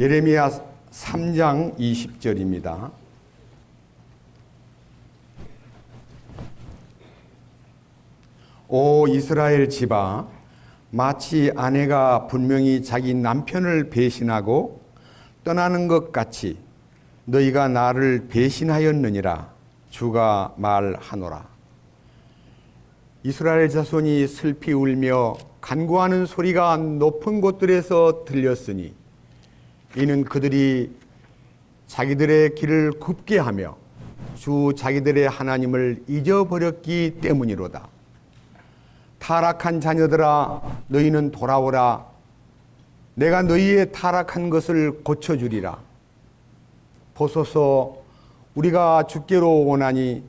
예레미야 3장 20절입니다. 오 이스라엘 집아, 마치 아내가 분명히 자기 남편을 배신하고 떠나는 것 같이 너희가 나를 배신하였느니라 주가 말하노라. 이스라엘 자손이 슬피 울며 간구하는 소리가 높은 곳들에서 들렸으니 이는 그들이 자기들의 길을 굽게 하며 주 자기들의 하나님을 잊어버렸기 때문이로다. 타락한 자녀들아, 너희는 돌아오라. 내가 너희의 타락한 것을 고쳐주리라. 보소서, 우리가 주께로 오나니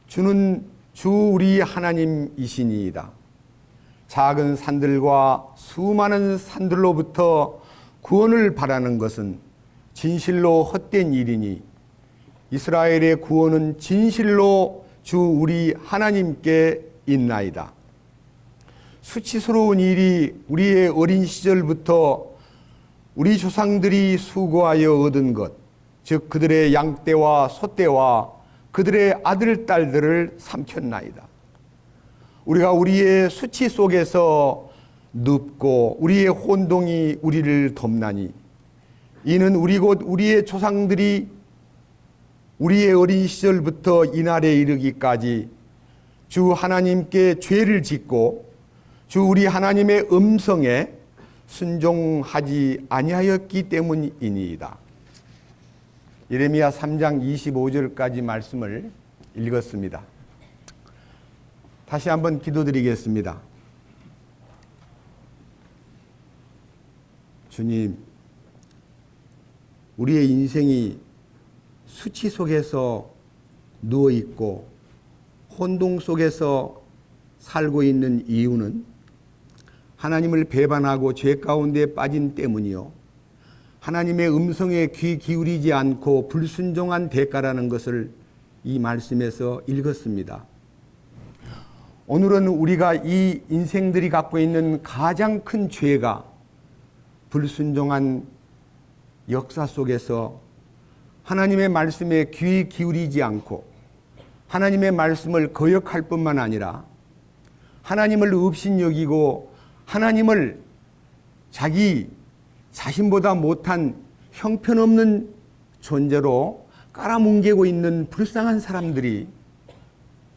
주는 주 우리 하나님이시니이다. 작은 산들과 수많은 산들로부터 구원을 바라는 것은 진실로 헛된 일이니 이스라엘의 구원은 진실로 주 우리 하나님께 있나이다. 수치스러운 일이 우리의 어린 시절부터 우리 조상들이 수고하여 얻은 것, 즉 그들의 양떼와 소떼와 그들의 아들, 딸들을 삼켰나이다. 우리가 우리의 수치 속에서 눕고 우리의 혼동이 우리를 돕나니 이는 우리 곧 우리의 조상들이 우리의 어린 시절부터 이날에 이르기까지 주 하나님께 죄를 짓고 주 우리 하나님의 음성에 순종하지 아니하였기 때문이니이다. 예레미야 3장 25절까지 말씀을 읽었습니다. 다시 한번 기도드리겠습니다. 주님, 우리의 인생이 수치 속에서 누워있고 혼동 속에서 살고 있는 이유는 하나님을 배반하고 죄 가운데 빠진 때문이요, 하나님의 음성에 귀 기울이지 않고 불순종한 대가라는 것을 이 말씀에서 읽었습니다. 오늘은 우리가 이 인생들이 갖고 있는 가장 큰 죄가 불순종한 역사 속에서 하나님의 말씀에 귀 기울이지 않고 하나님의 말씀을 거역할 뿐만 아니라 하나님을 업신여기고 하나님을 자기 자신보다 못한 형편없는 존재로 깔아뭉개고 있는 불쌍한 사람들이,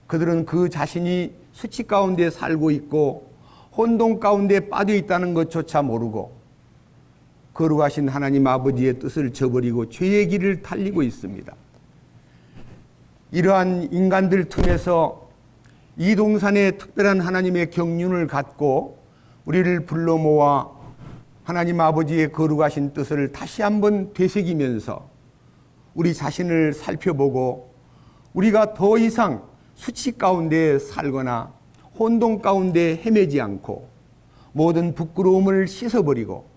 그들은 그 자신이 수치 가운데 살고 있고 혼동 가운데 빠져 있다는 것조차 모르고 거룩하신 하나님 아버지의 뜻을 저버리고 죄의 길을 달리고 있습니다. 이러한 인간들 틈에서 이동산에 특별한 하나님의 경륜을 갖고 우리를 불러 모아 하나님 아버지의 거룩하신 뜻을 다시 한번 되새기면서 우리 자신을 살펴보고 우리가 더 이상 수치 가운데 살거나 혼동 가운데 헤매지 않고 모든 부끄러움을 씻어버리고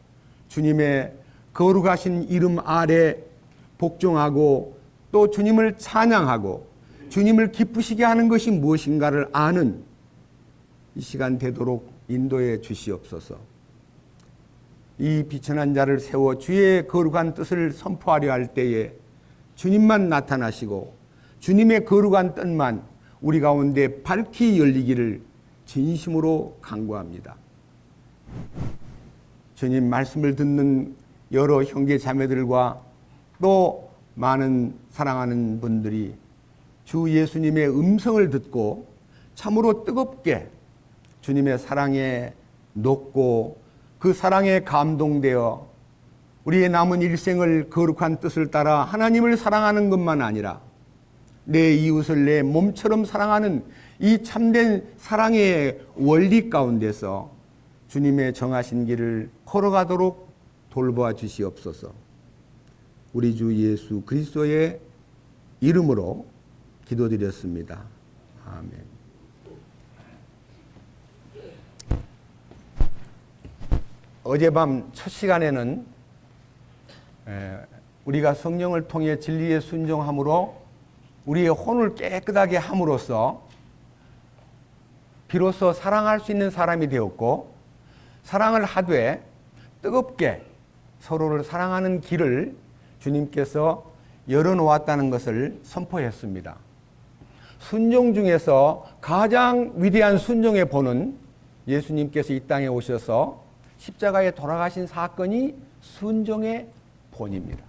주님의 거룩하신 이름 아래 복종하고 또 주님을 찬양하고 주님을 기쁘시게 하는 것이 무엇인가를 아는 이 시간 되도록 인도해 주시옵소서. 이 비천한 자를 세워 주의 거룩한 뜻을 선포하려 할 때에 주님만 나타나시고 주님의 거룩한 뜻만 우리 가운데 밝히 열리기를 진심으로 간구합니다. 주님, 말씀을 듣는 여러 형제 자매들과 또 많은 사랑하는 분들이 주 예수님의 음성을 듣고 참으로 뜨겁게 주님의 사랑에 녹고 그 사랑에 감동되어 우리의 남은 일생을 거룩한 뜻을 따라 하나님을 사랑하는 것만 아니라 내 이웃을 내 몸처럼 사랑하는 이 참된 사랑의 원리 가운데서 주님의 정하신 길을 걸어가도록 돌보아 주시옵소서. 우리 주 예수 그리스도의 이름으로 기도드렸습니다. 아멘. 어젯밤 첫 시간에는 우리가 성령을 통해 진리에 순종함으로 우리의 혼을 깨끗하게 함으로써 비로소 사랑할 수 있는 사람이 되었고, 사랑을 하되 뜨겁게 서로를 사랑하는 길을 주님께서 열어놓았다는 것을 선포했습니다. 순종 중에서 가장 위대한 순종의 본은 예수님께서 이 땅에 오셔서 십자가에 돌아가신 사건이 순종의 본입니다.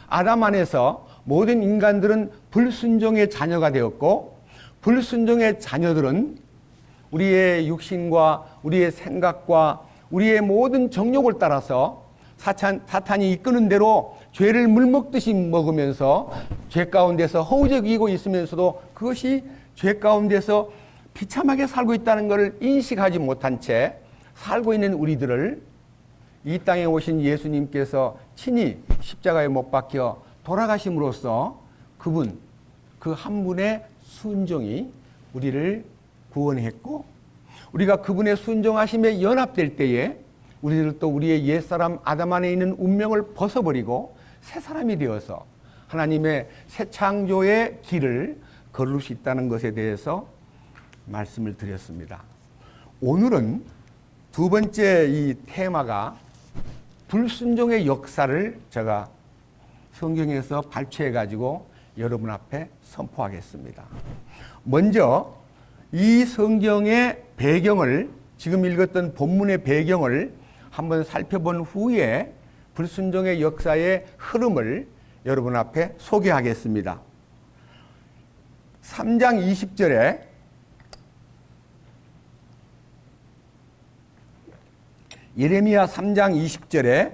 아담 안에서 모든 인간들은 불순종의 자녀가 되었고, 불순종의 자녀들은 우리의 육신과 우리의 생각과 우리의 모든 정욕을 따라서 사탄이 이끄는 대로 죄를 물먹듯이 먹으면서 죄 가운데서 허우적이고 있으면서도 그것이 죄 가운데서 비참하게 살고 있다는 것을 인식하지 못한 채 살고 있는 우리들을 이 땅에 오신 예수님께서 친히 십자가에 못 박혀 돌아가심으로써 그분, 그 한 분의 순종이 우리를 구원했고, 우리가 그분의 순종하심에 연합될 때에 우리들도 우리의 옛사람 아담 안에 있는 운명을 벗어버리고 새 사람이 되어서 하나님의 새 창조의 길을 걸을 수 있다는 것에 대해서 말씀을 드렸습니다. 오늘은 두 번째 이 테마가 불순종의 역사를 제가 성경에서 발췌해 가지고 여러분 앞에 선포하겠습니다. 먼저 이 성경의 배경을, 지금 읽었던 본문의 배경을 한번 살펴본 후에 불순종의 역사의 흐름을 여러분 앞에 소개하겠습니다. 3장 20절에 예레미야 3장 20절에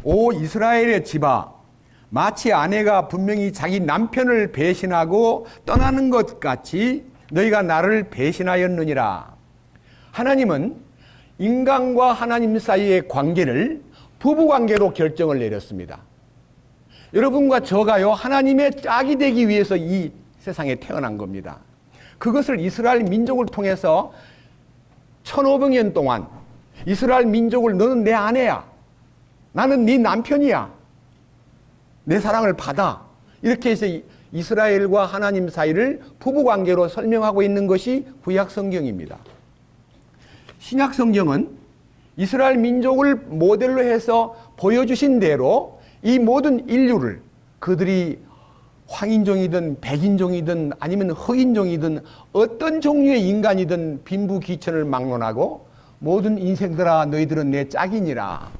오 이스라엘의 집아, 마치 아내가 분명히 자기 남편을 배신하고 떠나는 것 같이 너희가 나를 배신하였느니라. 하나님은 인간과 하나님 사이의 관계를 부부관계로 결정을 내렸습니다. 여러분과 저가요, 하나님의 짝이 되기 위해서 이 세상에 태어난 겁니다. 그것을 이스라엘 민족을 통해서 1500년 동안 이스라엘 민족을 너는 내 아내야, 나는 네 남편이야, 내 사랑을 받아, 이렇게 해서 이스라엘과 하나님 사이를 부부관계로 설명하고 있는 것이 구약 성경입니다. 신약 성경은 이스라엘 민족을 모델로 해서 보여주신 대로 이 모든 인류를, 그들이 황인종이든 백인종이든 아니면 흑인종이든 어떤 종류의 인간이든 빈부귀천을 막론하고 모든 인생들아 너희들은 내 짝이니라,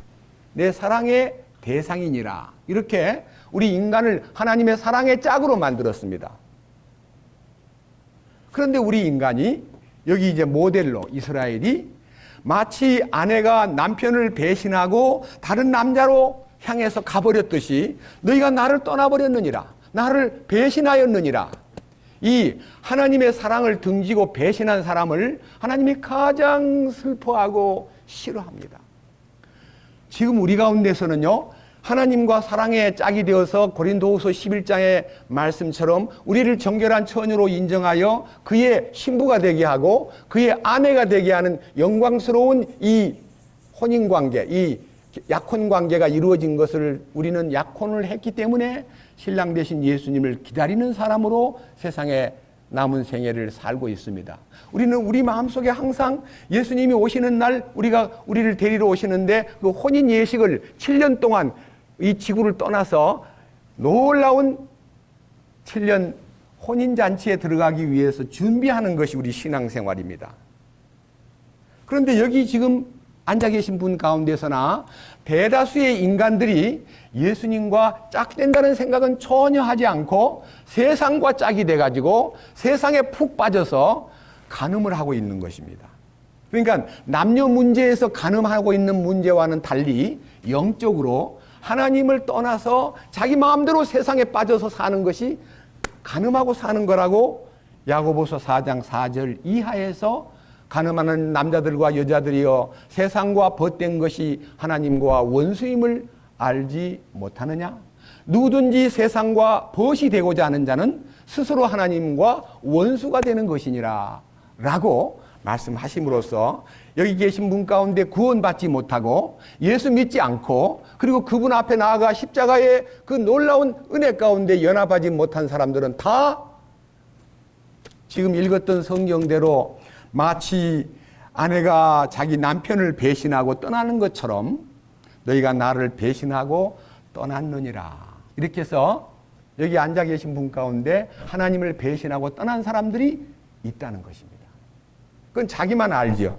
내 사랑의 대상이니라, 이렇게 우리 인간을 하나님의 사랑의 짝으로 만들었습니다. 그런데 우리 인간이 여기 이제 모델로 이스라엘이 마치 아내가 남편을 배신하고 다른 남자로 향해서 가버렸듯이 너희가 나를 떠나버렸느니라, 나를 배신하였느니라. 이 하나님의 사랑을 등지고 배신한 사람을 하나님이 가장 슬퍼하고 싫어합니다. 지금 우리 가운데서는요, 하나님과 사랑의 짝이 되어서 고린도후서 11장의 말씀처럼 우리를 정결한 처녀로 인정하여 그의 신부가 되게 하고 그의 아내가 되게 하는 영광스러운 이 혼인관계, 이 약혼관계가 이루어진 것을 우리는 약혼을 했기 때문에 신랑 되신 예수님을 기다리는 사람으로 세상에 남은 생애를 살고 있습니다. 우리는 우리 마음속에 항상 예수님이 오시는 날 우리를 데리러 오시는데 그 혼인 예식을 7년 동안 이 지구를 떠나서 놀라운 7년 혼인잔치에 들어가기 위해서 준비하는 것이 우리 신앙생활입니다. 그런데 여기 지금 앉아 계신 분 가운데서나 대다수의 인간들이 예수님과 짝된다는 생각은 전혀 하지 않고 세상과 짝이 돼가지고 세상에 푹 빠져서 간음을 하고 있는 것입니다. 그러니까 남녀 문제에서 간음하고 있는 문제와는 달리 영적으로 하나님을 떠나서 자기 마음대로 세상에 빠져서 사는 것이 간음하고 사는 거라고 야고보서 4장 4절 이하에서 간음하는 남자들과 여자들이여 세상과 벗된 것이 하나님과 원수임을 알지 못하느냐? 누구든지 세상과 벗이 되고자 하는 자는 스스로 하나님과 원수가 되는 것이니라 라고 말씀하심으로써 여기 계신 분 가운데 구원받지 못하고 예수 믿지 않고 그리고 그분 앞에 나아가 십자가의 그 놀라운 은혜 가운데 연합하지 못한 사람들은 다 지금 읽었던 성경대로 마치 아내가 자기 남편을 배신하고 떠나는 것처럼 너희가 나를 배신하고 떠났느니라. 이렇게 해서 여기 앉아 계신 분 가운데 하나님을 배신하고 떠난 사람들이 있다는 것입니다. 그건 자기만 알죠.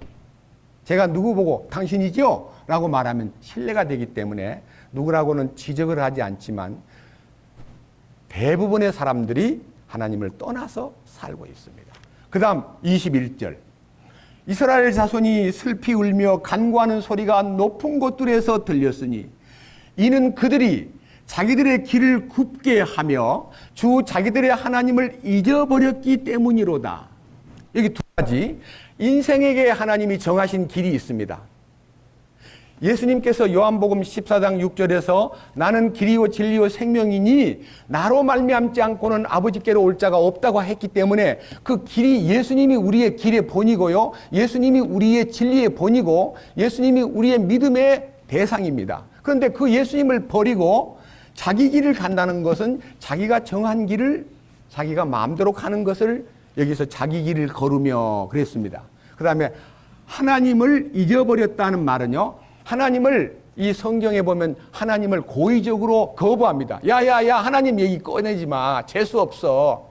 제가 누구 보고 당신이죠? 라고 말하면 신뢰가 되기 때문에 누구라고는 지적을 하지 않지만 대부분의 사람들이 하나님을 떠나서 살고 있습니다. 그 다음 21절. 이스라엘 자손이 슬피 울며 간구하는 소리가 높은 곳들에서 들렸으니 이는 그들이 자기들의 길을 굽게 하며 주 자기들의 하나님을 잊어버렸기 때문이로다. 여기 두 가지. 인생에게 하나님이 정하신 길이 있습니다. 예수님께서 요한복음 14장 6절에서 나는 길이요 진리요 생명이니 나로 말미암지 않고는 아버지께로 올 자가 없다고 했기 때문에 그 길이 예수님이 우리의 길의 본이고요. 예수님이 우리의 진리의 본이고 예수님이 우리의 믿음의 대상입니다. 그런데 그 예수님을 버리고 자기 길을 간다는 것은 자기가 정한 길을 자기가 마음대로 가는 것을 여기서 자기 길을 걸으며 그랬습니다. 그 다음에 하나님을 잊어버렸다는 말은요. 하나님을 이 성경에 보면 하나님을 고의적으로 거부합니다. 야야야 하나님 얘기 꺼내지 마. 재수 없어.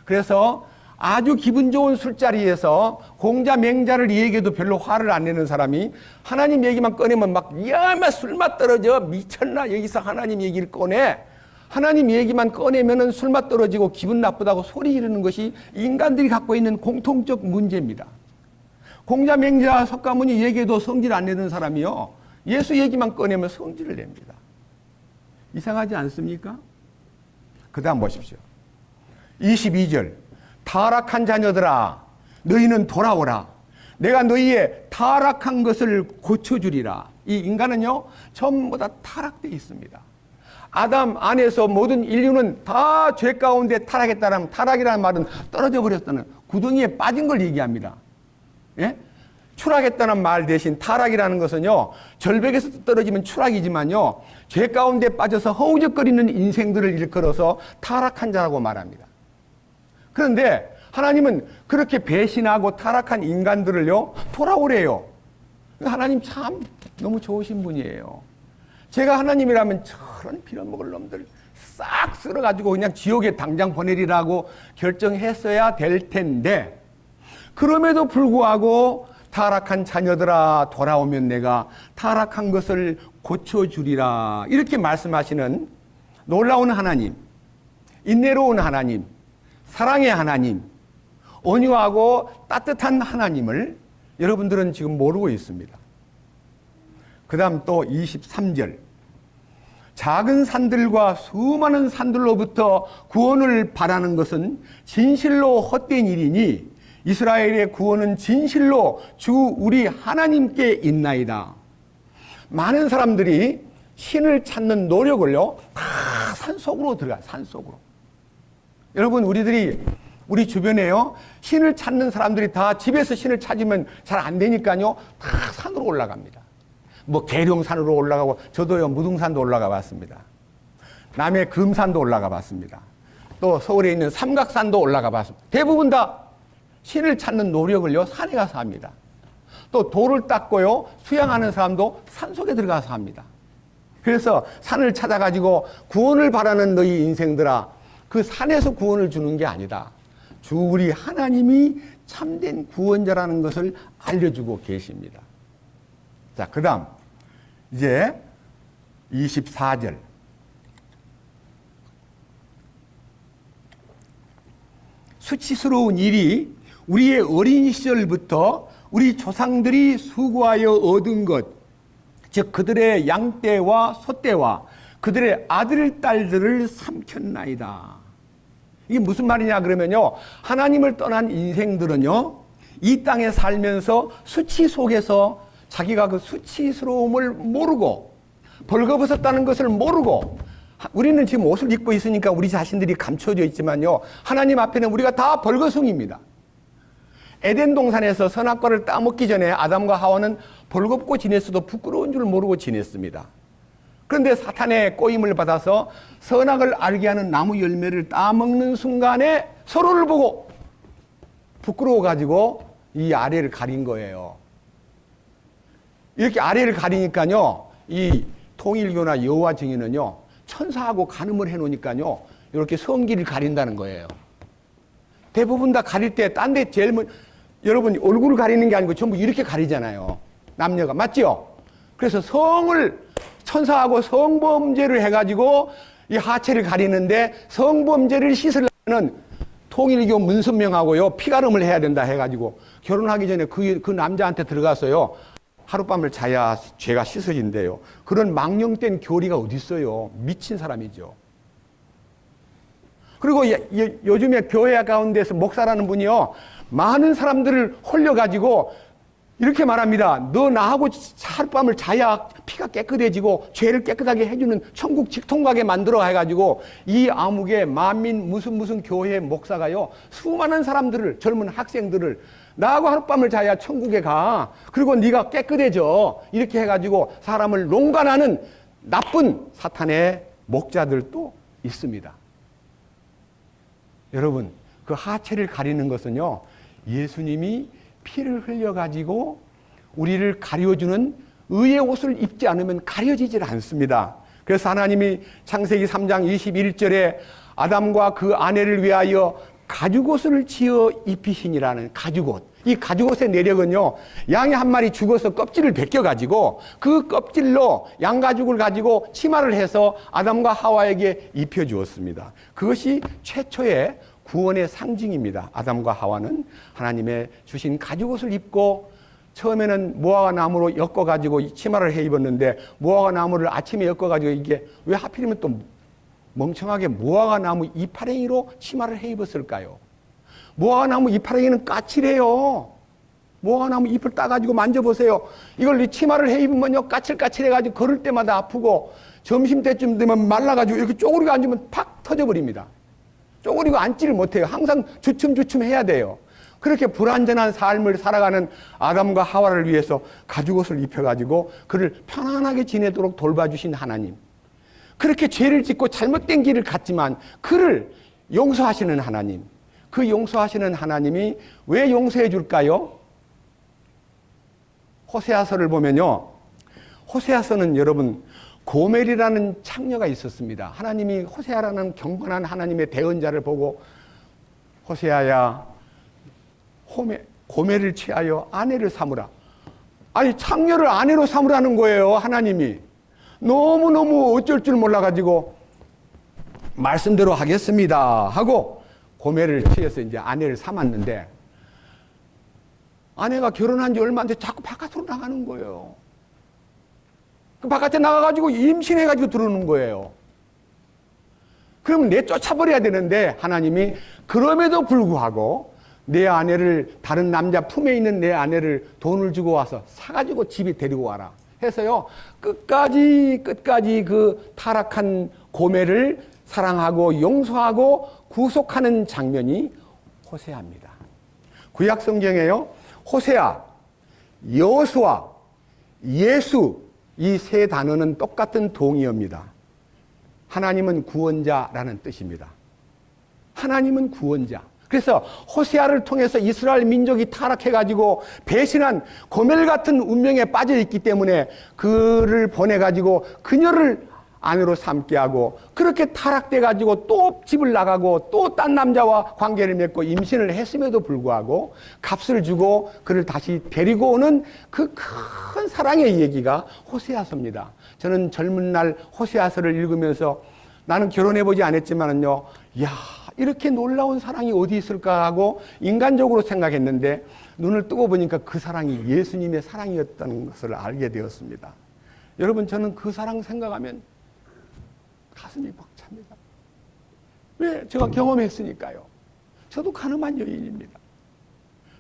그래서 아주 기분 좋은 술자리에서 공자 맹자를 얘기해도 별로 화를 안 내는 사람이 하나님 얘기만 꺼내면 막 야마 술맛 떨어져. 미쳤나 여기서 하나님 얘기를 꺼내. 하나님 얘기만 꺼내면은 술맛 떨어지고 기분 나쁘다고 소리 지르는 것이 인간들이 갖고 있는 공통적 문제입니다. 공자 맹자 석가모니 얘기해도 성질 안 내는 사람이요. 예수 얘기만 꺼내면 성질을 냅니다. 이상하지 않습니까? 그 다음 보십시오. 22절. 타락한 자녀들아 너희는 돌아오라. 내가 너희의 타락한 것을 고쳐주리라. 이 인간은요 전부 다 타락되어 있습니다. 아담 안에서 모든 인류는 다 죄 가운데 타락했다는 타락이라는 말은 떨어져 버렸다는 구덩이에 빠진 걸 얘기합니다. 예? 추락했다는 말 대신 타락이라는 것은요 절벽에서 떨어지면 추락이지만요 죄 가운데 빠져서 허우적거리는 인생들을 일컬어서 타락한 자라고 말합니다. 그런데 하나님은 그렇게 배신하고 타락한 인간들을요 돌아오래요. 하나님 참 너무 좋으신 분이에요. 제가 하나님이라면 저런 빌어먹을 놈들 싹 쓸어가지고 그냥 지옥에 당장 보내리라고 결정했어야 될 텐데 그럼에도 불구하고 타락한 자녀들아 돌아오면 내가 타락한 것을 고쳐주리라 이렇게 말씀하시는 놀라운 하나님, 인내로운 하나님, 사랑의 하나님, 온유하고 따뜻한 하나님을 여러분들은 지금 모르고 있습니다. 그 다음 또 23절. 작은 산들과 수많은 산들로부터 구원을 바라는 것은 진실로 헛된 일이니 이스라엘의 구원은 진실로 주 우리 하나님께 있나이다. 많은 사람들이 신을 찾는 노력을요 다 산속으로 들어가요. 산속으로. 여러분 우리 주변에요 신을 찾는 사람들이 다 집에서 신을 찾으면 잘 안 되니까요 다 산으로 올라갑니다. 뭐 계룡산으로 올라가고 저도요 무등산도 올라가 봤습니다. 남해 금산도 올라가 봤습니다. 또 서울에 있는 삼각산도 올라가 봤습니다. 대부분 다 신을 찾는 노력을요 산에 가서 합니다. 또 돌을 닦고요 수양하는 사람도 산속에 들어가서 합니다. 그래서 산을 찾아가지고 구원을 바라는 너희 인생들아 그 산에서 구원을 주는 게 아니다. 주 우리 하나님이 참된 구원자라는 것을 알려주고 계십니다. 자, 그 다음 이제 24절. 수치스러운 일이 우리의 어린 시절부터 우리 조상들이 수고하여 얻은 것, 즉 그들의 양떼와 소떼와 그들의 아들, 딸들을 삼켰나이다. 이게 무슨 말이냐 그러면요. 하나님을 떠난 인생들은요. 이 땅에 살면서 수치 속에서 자기가 그 수치스러움을 모르고 벌거벗었다는 것을 모르고 우리는 지금 옷을 입고 있으니까 우리 자신들이 감춰져 있지만요. 하나님 앞에는 우리가 다 벌거숭입니다. 에덴 동산에서 선악과를 따먹기 전에 아담과 하와는 벌겁고 지냈어도 부끄러운 줄 모르고 지냈습니다. 그런데 사탄의 꼬임을 받아서 선악을 알게 하는 나무 열매를 따먹는 순간에 서로를 보고 부끄러워가지고 이 아래를 가린 거예요. 이렇게 아래를 가리니까요, 이 통일교나 여호와 증인은요, 천사하고 간음을 해놓으니까요, 이렇게 성기를 가린다는 거예요. 대부분 다 가릴 때, 딴 데 제일 여러분, 얼굴을 가리는 게 아니고 전부 이렇게 가리잖아요. 남녀가. 맞죠? 그래서 성을, 천사하고 성범죄를 해가지고 이 하체를 가리는데 성범죄를 씻으려면 통일교 문선명하고요, 피가름을 해야 된다 해가지고 결혼하기 전에 그 남자한테 들어가서요, 하룻밤을 자야 죄가 씻어진대요. 그런 망령된 교리가 어디 있어요? 미친 사람이죠. 그리고 요즘에 교회 가운데서 목사라는 분이요, 많은 사람들을 홀려가지고 이렇게 말합니다. 너 나하고 하룻밤을 자야 피가 깨끗해지고 죄를 깨끗하게 해주는 천국 직통 가게 만들어 해가지고 이 암흑의 만민 무슨 교회 목사가요, 수많은 사람들을, 젊은 학생들을 나하고 하룻밤을 자야 천국에 가. 그리고 네가 깨끗해져. 이렇게 해가지고 사람을 농간하는 나쁜 사탄의 목자들도 있습니다. 여러분, 그 하체를 가리는 것은요, 예수님이 피를 흘려가지고 우리를 가려주는 의의 옷을 입지 않으면 가려지질 않습니다. 그래서 하나님이 창세기 3장 21절에 아담과 그 아내를 위하여 가죽옷을 지어 입히시니라는 가죽옷. 이 가죽옷의 내력은요, 양이 한 마리 죽어서 껍질을 벗겨가지고 그 껍질로 양가죽을 가지고 치마를 해서 아담과 하와에게 입혀주었습니다. 그것이 최초의 구원의 상징입니다. 아담과 하와는 하나님의 주신 가죽옷을 입고 처음에는 무화과 나무로 엮어가지고 치마를 해 입었는데 무화과 나무를 아침에 엮어가지고 이게 왜 하필이면 또 멍청하게 무화과 나무 이파랭이로 치마를 해 입었을까요? 무화과 나무 이파랭이는 까칠해요. 무화과 나무 잎을 따가지고 만져보세요. 이걸 이 치마를 해 입으면요, 까칠까칠해가지고 걸을 때마다 아프고 점심때쯤 되면 말라가지고 이렇게 쪼그리고 앉으면 팍 터져버립니다. 쪼그리고 앉지를 못해요. 항상 주춤주춤 해야 돼요. 그렇게 불완전한 삶을 살아가는 아담과 하와를 위해서 가죽옷을 입혀가지고 그를 편안하게 지내도록 돌봐주신 하나님. 그렇게 죄를 짓고 잘못된 길을 갔지만 그를 용서하시는 하나님. 그 용서하시는 하나님이 왜 용서해 줄까요? 호세아서를 보면요, 호세아서는 여러분 고멜이라는 창녀가 있었습니다. 하나님이 호세아라는 경건한 하나님의 대언자를 보고 호세아야, 고멜을 취하여 아내를 삼으라. 아니, 창녀를 아내로 삼으라는 거예요, 하나님이. 너무너무 어쩔 줄 몰라가지고 말씀대로 하겠습니다 하고 고멜을 취해서 이제 아내를 삼았는데, 아내가 결혼한 지 얼마 안 돼 자꾸 바깥으로 나가는 거예요. 그 바깥에 나가가지고 임신해가지고 들어오는 거예요. 그러면 내쫓아버려야 되는데 하나님이 그럼에도 불구하고 내 아내를, 다른 남자 품에 있는 내 아내를 돈을 주고 와서 사가지고 집에 데리고 와라 해서요, 끝까지 그 타락한 고멜을 사랑하고 용서하고 구속하는 장면이 호세아입니다. 구약 성경에요, 호세아, 여호수아, 예수, 이 세 단어는 똑같은 동의어입니다. 하나님은 구원자라는 뜻입니다. 하나님은 구원자. 그래서 호세아를 통해서 이스라엘 민족이 타락해가지고 배신한 고멜 같은 운명에 빠져있기 때문에 그를 보내가지고 그녀를 아내로 삼게 하고, 그렇게 타락돼가지고 또 집을 나가고 또 딴 남자와 관계를 맺고 임신을 했음에도 불구하고 값을 주고 그를 다시 데리고 오는 그 큰 사랑의 얘기가 호세아서입니다. 저는 젊은 날 호세아서를 읽으면서 나는 결혼해보지 않았지만은요, 이야, 이렇게 놀라운 사랑이 어디 있을까 하고 인간적으로 생각했는데 눈을 뜨고 보니까 그 사랑이 예수님의 사랑이었다는 것을 알게 되었습니다. 여러분, 저는 그 사랑 생각하면 가슴이 벅찹니다. 왜? 제가 경험했으니까요. 저도 가늠한 여인입니다.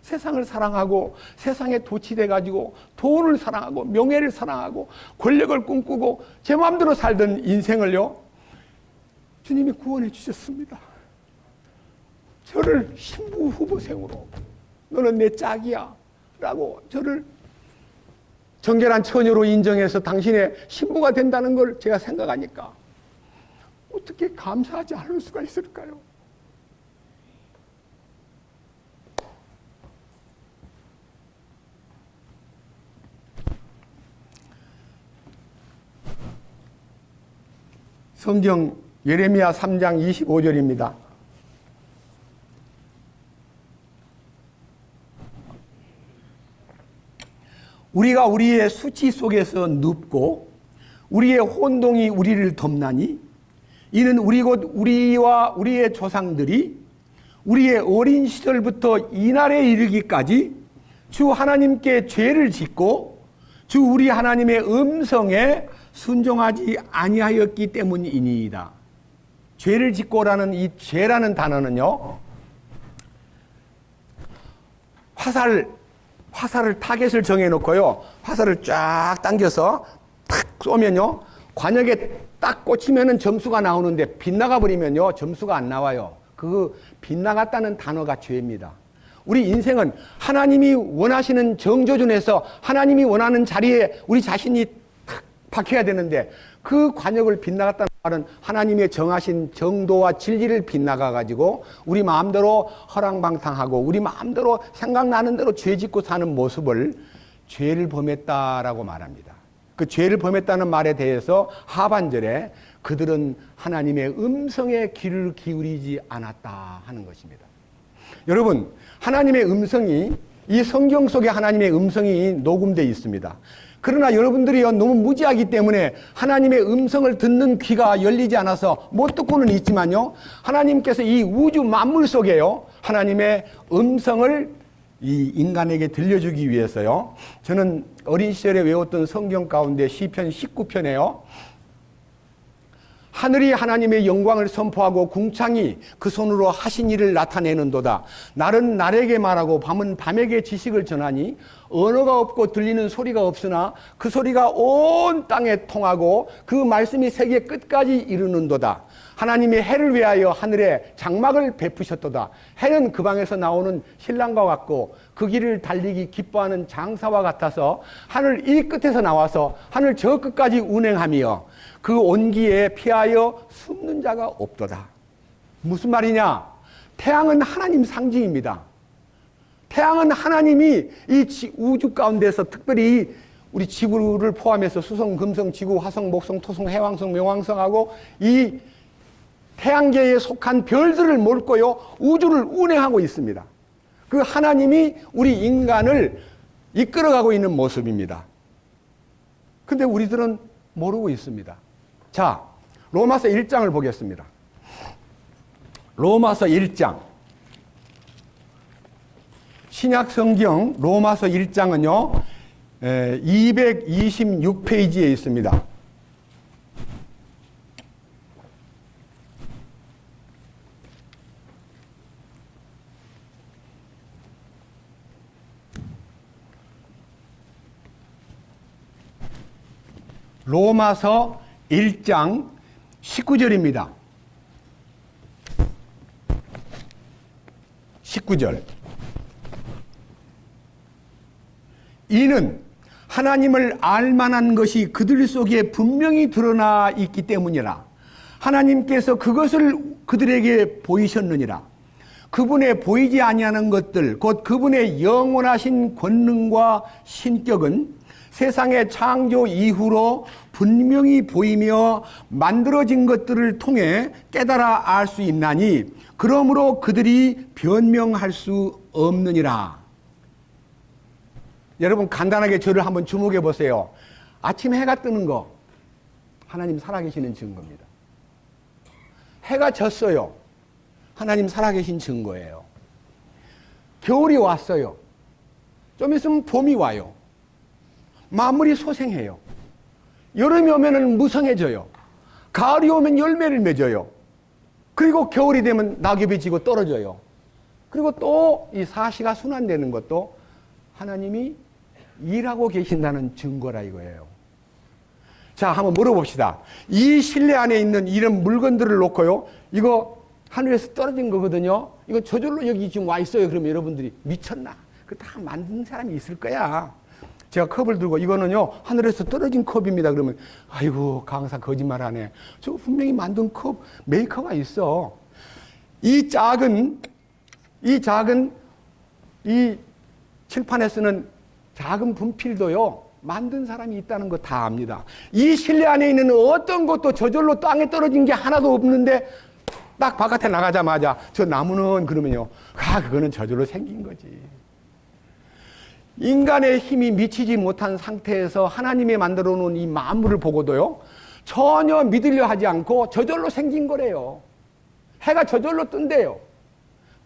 세상을 사랑하고 세상에 도취돼가지고 돈을 사랑하고 명예를 사랑하고 권력을 꿈꾸고 제 마음대로 살던 인생을요, 주님이 구원해 주셨습니다. 저를 신부 후보생으로, 너는 내 짝이야 라고 저를 정결한 처녀로 인정해서 당신의 신부가 된다는 걸 제가 생각하니까 어떻게 감사하지 않을 수가 있을까요? 성경 예레미야 3장 25절입니다. 우리가 우리의 수치 속에서 눕고 우리의 혼동이 우리를 덮나니 이는 우리와 우리의 조상들이 우리의 어린 시절부터 이날에 이르기까지 주 하나님께 죄를 짓고 주 우리 하나님의 음성에 순종하지 아니하였기 때문이니이다. 죄를 짓고라는 이 죄라는 단어는요, 화살을 타겟을 정해놓고요, 화살을 쫙 당겨서 탁 쏘면요, 관역에 딱 꽂히면은 점수가 나오는데 빗나가 버리면요, 점수가 안 나와요. 그 빗나갔다는 단어가 죄입니다. 우리 인생은 하나님이 원하시는 정조준에서 하나님이 원하는 자리에 우리 자신이 탁 박혀야 되는데 그 관역을 빗나갔다는 말은 하나님의 정하신 정도와 진리를 빗나가가지고 우리 마음대로 허랑방탕하고 우리 마음대로 생각나는 대로 죄 짓고 사는 모습을 죄를 범했다라고 말합니다. 그 죄를 범했다는 말에 대해서 하반절에 그들은 하나님의 음성에 귀를 기울이지 않았다 하는 것입니다. 여러분, 하나님의 음성이 이 성경 속에 하나님의 음성이 녹음되어 있습니다. 그러나 여러분들이 너무 무지하기 때문에 하나님의 음성을 듣는 귀가 열리지 않아서 못 듣고는 있지만요, 하나님께서 이 우주 만물 속에요, 하나님의 음성을 이 인간에게 들려주기 위해서요, 저는 어린 시절에 외웠던 성경 가운데 시편 19편에요, 하늘이 하나님의 영광을 선포하고 궁창이 그 손으로 하신 일을 나타내는도다. 날은 날에게 말하고 밤은 밤에게 지식을 전하니 언어가 없고 들리는 소리가 없으나 그 소리가 온 땅에 통하고 그 말씀이 세계 끝까지 이르는도다. 하나님이 해를 위하여 하늘에 장막을 베푸셨도다. 해는 그 방에서 나오는 신랑과 같고 그 길을 달리기 기뻐하는 장사와 같아서 하늘 이 끝에서 나와서 하늘 저 끝까지 운행하며 그 온기에 피하여 숨는 자가 없도다. 무슨 말이냐? 태양은 하나님 상징입니다. 태양은 하나님이 이 우주 가운데서 특별히 우리 지구를 포함해서 수성, 금성, 지구, 화성, 목성, 토성, 해왕성, 명왕성하고 이 태양계에 속한 별들을 몰고요, 우주를 운행하고 있습니다. 그 하나님이 우리 인간을 이끌어가고 있는 모습입니다. 근데 우리들은 모르고 있습니다. 자, 로마서 1장을 보겠습니다. 로마서 1장. 신약 성경 로마서 1장은요, 226페이지에 있습니다. 로마서 1장 19절입니다. 19절. 이는 하나님을 알만한 것이 그들 속에 분명히 드러나 있기 때문이라. 하나님께서 그것을 그들에게 보이셨느니라. 그분의 보이지 아니하는 것들, 곧 그분의 영원하신 권능과 신격은 세상의 창조 이후로 분명히 보이며 만들어진 것들을 통해 깨달아 알 수 있나니 그러므로 그들이 변명할 수 없느니라. 여러분, 간단하게 저를 한번 주목해 보세요. 아침 해가 뜨는 거 하나님 살아계시는 증거입니다. 해가 졌어요. 하나님 살아계신 증거예요. 겨울이 왔어요. 좀 있으면 봄이 와요. 만물이 소생해요. 여름이 오면 무성해져요. 가을이 오면 열매를 맺어요. 그리고 겨울이 되면 낙엽이 지고 떨어져요. 그리고 또 이 사시가 순환되는 것도 하나님이 일하고 계신다는 증거라 이거예요. 자, 한번 물어봅시다. 이 실내 안에 있는 이런 물건들을 놓고요, 이거 하늘에서 떨어진 거거든요. 이거 저절로 여기 지금 와 있어요. 그러면 여러분들이 미쳤나? 그 다 만든 사람이 있을 거야. 제가 컵을 들고 이거는요, 하늘에서 떨어진 컵입니다. 그러면 아이고, 강사 거짓말하네. 저 분명히 만든 컵 메이커가 있어. 이 작은 이 칠판에 쓰는 작은 분필도요, 만든 사람이 있다는 거 다 압니다. 이 실내 안에 있는 어떤 것도 저절로 땅에 떨어진 게 하나도 없는데 딱 바깥에 나가자마자 저 나무는 그러면요. 그거는 저절로 생긴 거지. 인간의 힘이 미치지 못한 상태에서 하나님이 만들어 놓은 이 만물을 보고도요. 전혀 믿으려 하지 않고 저절로 생긴 거래요. 해가 저절로 뜬대요.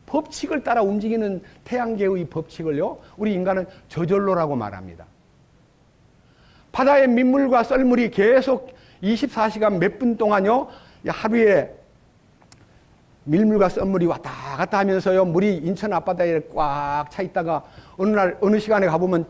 법칙을 따라 움직이는 태양계의 법칙을요. 우리 인간은 저절로라고 말합니다. 바다의 민물과 썰물이 계속 24시간 몇 분 동안요. 하루에 밀물과 썰물이 왔다 갔다 하면서요. 물이 인천 앞바다에 꽉 차 있다가 어느 시간에 가보면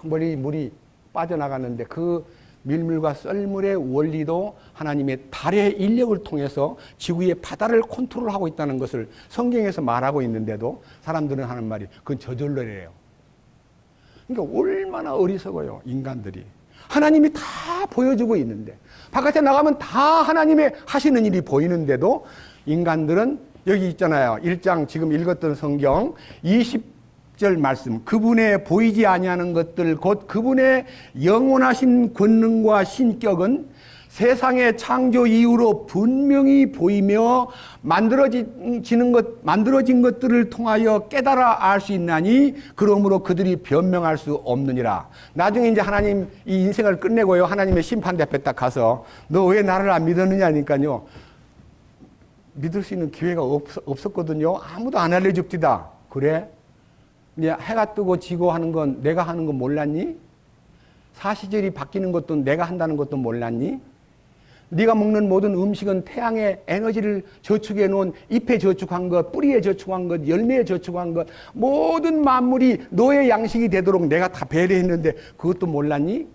물이 빠져나가는데 그 밀물과 썰물의 원리도 하나님의 달의 인력을 통해서 지구의 바다를 컨트롤하고 있다는 것을 성경에서 말하고 있는데도 사람들은 하는 말이 그건 저절로래요. 그러니까 얼마나 어리석어요, 인간들이. 하나님이 다 보여주고 있는데 바깥에 나가면 다 하나님의 하시는 일이 보이는데도 인간들은 여기 있잖아요. 1장 지금 읽었던 성경 20절 말씀. 그분의 보이지 아니하는 것들 곧 그분의 영원하신 권능과 신격은 세상의 창조 이후로 분명히 보이며 만들어진 것들을 통하여 깨달아 알 수 있나니 그러므로 그들이 변명할 수 없느니라. 나중에 이제 하나님 이 인생을 끝내고요. 하나님의 심판 앞에 딱 가서 너 왜 나를 안 믿었느냐니까요. 믿을 수 있는 기회가 없었거든요. 아무도 안 알려줍디다. 그래? 해가 뜨고 지고 하는 건 내가 하는 건 몰랐니? 사시절이 바뀌는 것도 내가 한다는 것도 몰랐니? 네가 먹는 모든 음식은 태양의 에너지를 저축해 놓은 잎에 저축한 것, 뿌리에 저축한 것, 열매에 저축한 것 모든 만물이 너의 양식이 되도록 내가 다 배려했는데 그것도 몰랐니?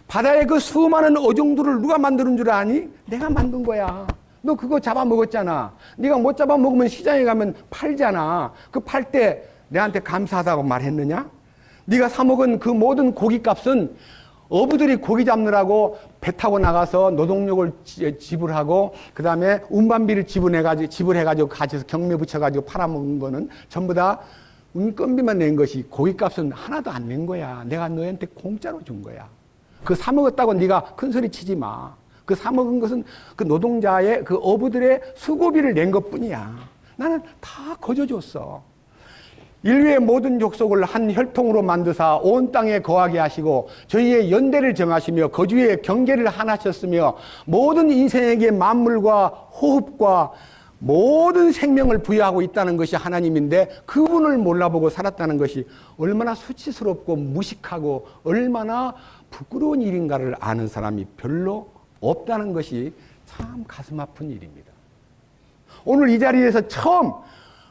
바다의 그 수많은 어종들을 누가 만드는 줄 아니? 내가 만든 거야. 너 그거 잡아먹었잖아. 네가 못 잡아먹으면 시장에 가면 팔잖아. 그 팔 때 내한테 감사하다고 말했느냐? 네가 사 먹은 그 모든 고깃값은 어부들이 고기 잡느라고 배 타고 나가서 노동력을 지불하고 그 다음에 운반비를 지불해가지고 가져서 경매 붙여가지고 팔아먹은 거는 전부 다 운건비만 낸 것이 고깃값은 하나도 안 낸 거야. 내가 너한테 공짜로 준 거야. 그 사 먹었다고 네가 큰 소리 치지 마. 그 사 먹은 것은 그 노동자의 그 어부들의 수고비를 낸 것뿐이야. 나는 다 거저줬어. 인류의 모든 족속을 한 혈통으로 만드사 온 땅에 거하게 하시고 저희의 연대를 정하시며 거주의 경계를 하나셨으며 모든 인생에게 만물과 호흡과 모든 생명을 부여하고 있다는 것이 하나님인데 그분을 몰라보고 살았다는 것이 얼마나 수치스럽고 무식하고 얼마나 부끄러운 일인가를 아는 사람이 별로 없다는 것이 참 가슴 아픈 일입니다. 오늘 이 자리에서 처음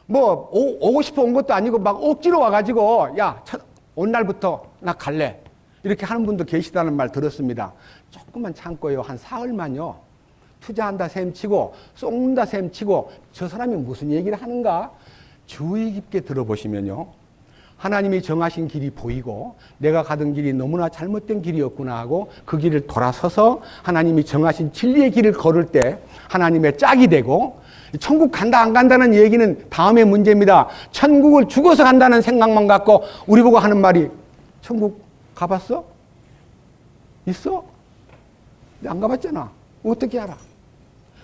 오고 싶어 온 것도 아니고 막 억지로 와가지고 온 날부터 나 갈래 이렇게 하는 분도 계시다는 말 들었습니다. 조금만 참고요. 한 사흘만요. 투자한다 셈치고 쏟는다 셈치고 저 사람이 무슨 얘기를 하는가 주의 깊게 들어보시면요. 하나님이 정하신 길이 보이고 내가 가던 길이 너무나 잘못된 길이었구나 하고 그 길을 돌아서서 하나님이 정하신 진리의 길을 걸을 때 하나님의 짝이 되고 천국 간다 안 간다는 얘기는 다음의 문제입니다. 천국을 죽어서 간다는 생각만 갖고 우리 보고 하는 말이 천국 가봤어? 있어? 안 가봤잖아. 어떻게 알아?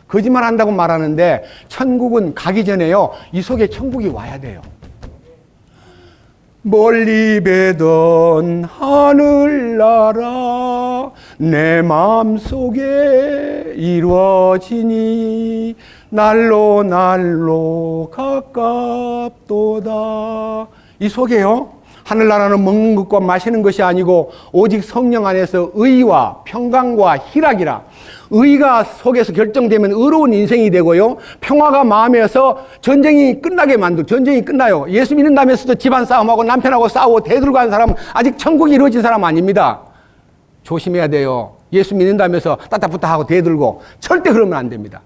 거짓말 한다고 말하는데 천국은 가기 전에요. 이 속에 천국이 와야 돼요. 멀리 뵈던 하늘나라 내 마음속에 이루어지니 날로 날로 가깝도다. 이 속에요. 하늘나라는 먹는 것과 마시는 것이 아니고 오직 성령 안에서 의와 평강과 희락이라. 의가 속에서 결정되면 의로운 인생이 되고요. 평화가 마음에서 전쟁이 끝나요. 예수 믿는다면서도 집안 싸움하고 남편하고 싸우고 대들고 하는 사람은 아직 천국이 이루어진 사람 아닙니다. 조심해야 돼요. 예수 믿는다면서 따따붙다 하고 대들고 절대 그러면 안 됩니다.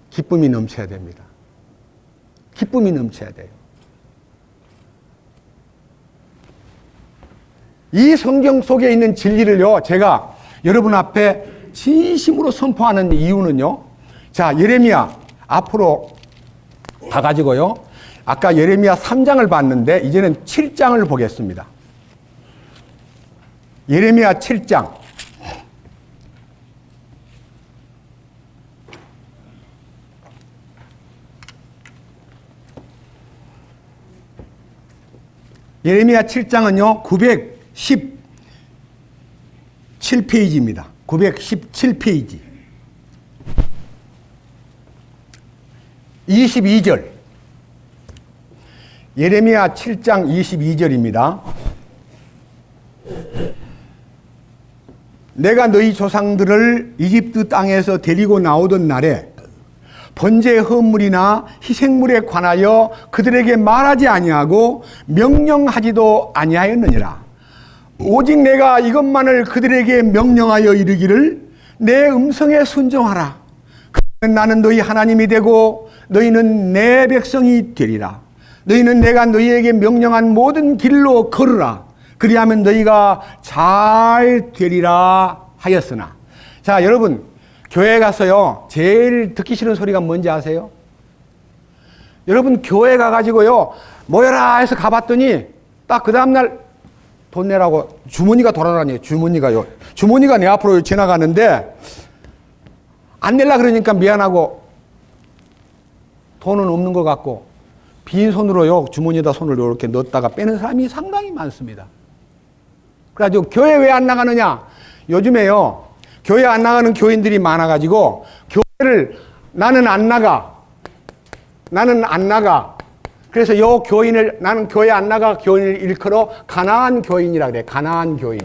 기쁨이 넘쳐야 됩니다. 기쁨이 넘쳐야 돼요. 이 성경 속에 있는 진리를요, 제가 여러분 앞에 진심으로 선포하는 이유는요, 자, 예레미야 앞으로 가가지고요, 아까 예레미야 3장을 봤는데, 이제는 7장을 보겠습니다. 예레미야 7장. 예레미야 7장은요, 917페이지입니다. 917페이지. 22절. 예레미야 7장 22절입니다. 내가 너희 조상들을 이집트 땅에서 데리고 나오던 날에 번제 헌물이나 희생물에 관하여 그들에게 말하지 아니하고 명령하지도 아니하였느니라. 오직 내가 이것만을 그들에게 명령하여 이르기를 내 음성에 순종하라. 그러면 나는 너희 하나님이 되고 너희는 내 백성이 되리라. 너희는 내가 너희에게 명령한 모든 길로 걸으라. 그리하면 너희가 잘 되리라 하였으나. 자, 여러분, 교회 가서요, 제일 듣기 싫은 소리가 뭔지 아세요? 여러분, 교회 가가지고요, 모여라 해서 가봤더니, 딱 그 다음날 돈 내라고 주머니가 돌아다녀요. 주머니가요. 주머니가 내 앞으로 지나가는데, 안 내려 그러니까 미안하고, 돈은 없는 것 같고, 빈손으로요, 주머니에다 손을 이렇게 넣었다가 빼는 사람이 상당히 많습니다. 그래가지고, 교회 왜 안 나가느냐? 요즘에요, 교회 안 나가는 교인들이 많아가지고 교회를 나는 안 나가. 그래서 요 교인을 나는 교회 안 나가 교인을 일컬어 가나안 교인이라 그래. 가나안 교인.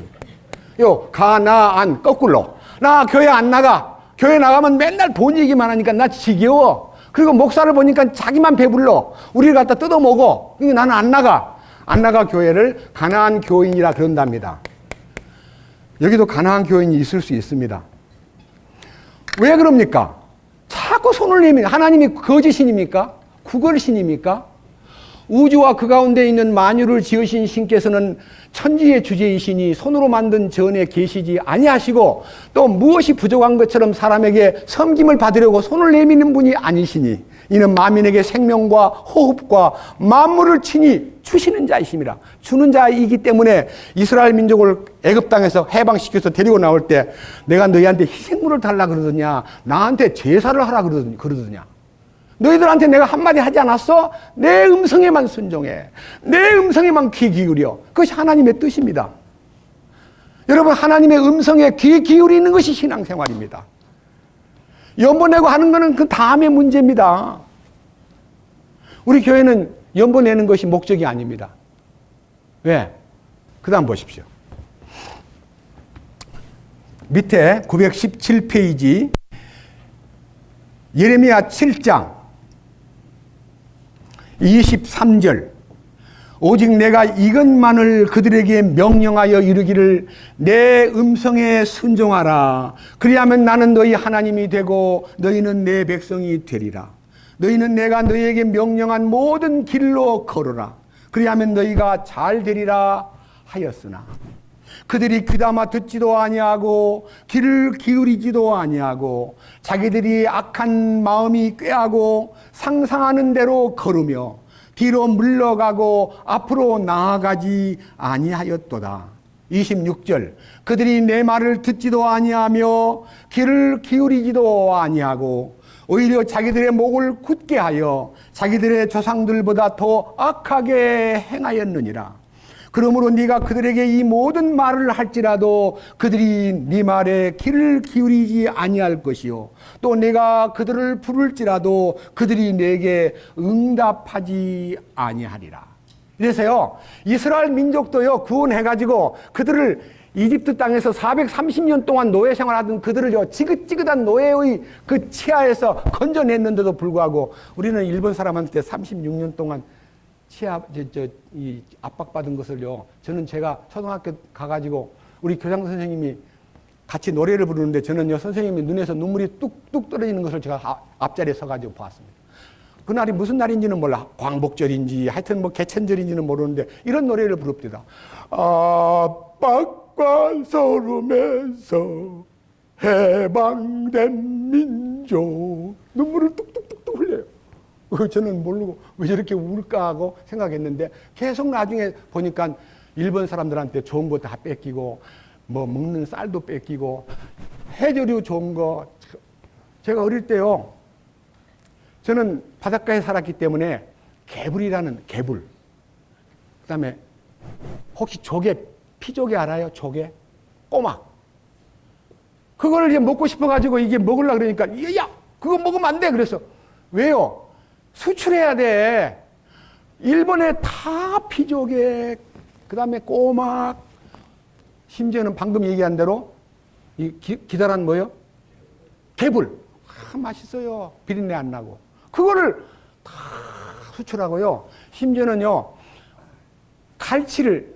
요 가나안 거꾸로. 나 교회 안 나가. 교회 나가면 맨날 돈 얘기만 하니까 나 지겨워. 그리고 목사를 보니까 자기만 배불러. 우리를 갖다 뜯어먹어. 그러니까 나는 안 나가. 안 나가 교회를 가나안 교인이라 그런답니다. 여기도 가나안 교인이 있을 수 있습니다. 왜 그럽니까? 자꾸 손을 내밀. 하나님이 거짓신입니까? 구걸신입니까? 우주와 그 가운데 있는 만유를 지으신 신께서는 천지의 주제이시니 손으로 만든 전에 계시지 아니하시고 또 무엇이 부족한 것처럼 사람에게 섬김을 받으려고 손을 내미는 분이 아니시니 이는 만민에게 생명과 호흡과 만물을 친히 주시는 자이심이라. 주는 자이기 때문에 이스라엘 민족을 애굽 땅에서 해방시켜서 데리고 나올 때 내가 너희한테 희생물을 달라 그러더냐, 나한테 제사를 하라 그러더냐. 너희들한테 내가 한마디 하지 않았어? 내 음성에만 순종해. 내 음성에만 귀 기울여. 그것이 하나님의 뜻입니다. 여러분, 하나님의 음성에 귀 기울이는 것이 신앙생활입니다. 연보 내고 하는 것은 그 다음의 문제입니다. 우리 교회는 연보 내는 것이 목적이 아닙니다. 왜? 그 다음 보십시오. 밑에 917페이지 예레미야 7장 23절. 오직 내가 이것만을 그들에게 명령하여 이르기를 내 음성에 순종하라. 그리하면 나는 너희 하나님이 되고 너희는 내 백성이 되리라. 너희는 내가 너희에게 명령한 모든 길로 걸어라. 그리하면 너희가 잘 되리라 하였으나 그들이 귀담아 듣지도 아니하고 귀를 기울이지도 아니하고 자기들이 악한 마음이 꾀하고 상상하는 대로 걸으며 뒤로 물러가고 앞으로 나아가지 아니하였도다. 26절. 그들이 내 말을 듣지도 아니하며 귀를 기울이지도 아니하고 오히려 자기들의 목을 굳게 하여 자기들의 조상들보다 더 악하게 행하였느니라. 그러므로 네가 그들에게 이 모든 말을 할지라도 그들이 네 말에 귀를 기울이지 아니할 것이요 또 내가 그들을 부를지라도 그들이 내게 응답하지 아니하리라. 그래서요, 이스라엘 민족도요, 구원해가지고 그들을 이집트 땅에서 430년 동안 노예 생활하던 그들을요, 지긋지긋한 노예의 그 치하에서 건져냈는데도 불구하고 우리는 일본 사람한테 36년 동안 이 압박받은 것을요, 저는 제가 초등학교 가가지고 우리 교장 선생님이 같이 노래를 부르는데 저는요, 선생님이 눈에서 눈물이 뚝뚝 떨어지는 것을 제가 앞자리에 서가지고 보았습니다. 그날이 무슨 날인지는 몰라. 광복절인지 하여튼 뭐 개천절인지는 모르는데 이런 노래를 부릅니다. 압박과 서름에서 해방된 민족. 눈물을 뚝뚝뚝뚝 흘려요. 저는 모르고 왜 저렇게 울까 하고 생각했는데 계속 나중에 보니까 일본 사람들한테 좋은 거 다 뺏기고 뭐 먹는 쌀도 뺏기고 해조류 좋은 거. 제가 어릴 때요. 저는 바닷가에 살았기 때문에 개불이라는 개불. 그다음에 혹시 조개, 피조개 알아요? 조개? 꼬막. 그걸 이제 먹고 싶어가지고 이게 먹으려고 그러니까, 야, 그거 먹으면 안 돼. 그래서, 왜요? 수출해야 돼. 일본에 다 피조개, 그 다음에 꼬막, 심지어는 방금 얘기한 대로, 이 기다란 뭐요? 개불. 아, 맛있어요. 비린내 안 나고. 그거를 다 수출하고요. 심지어는요, 갈치를,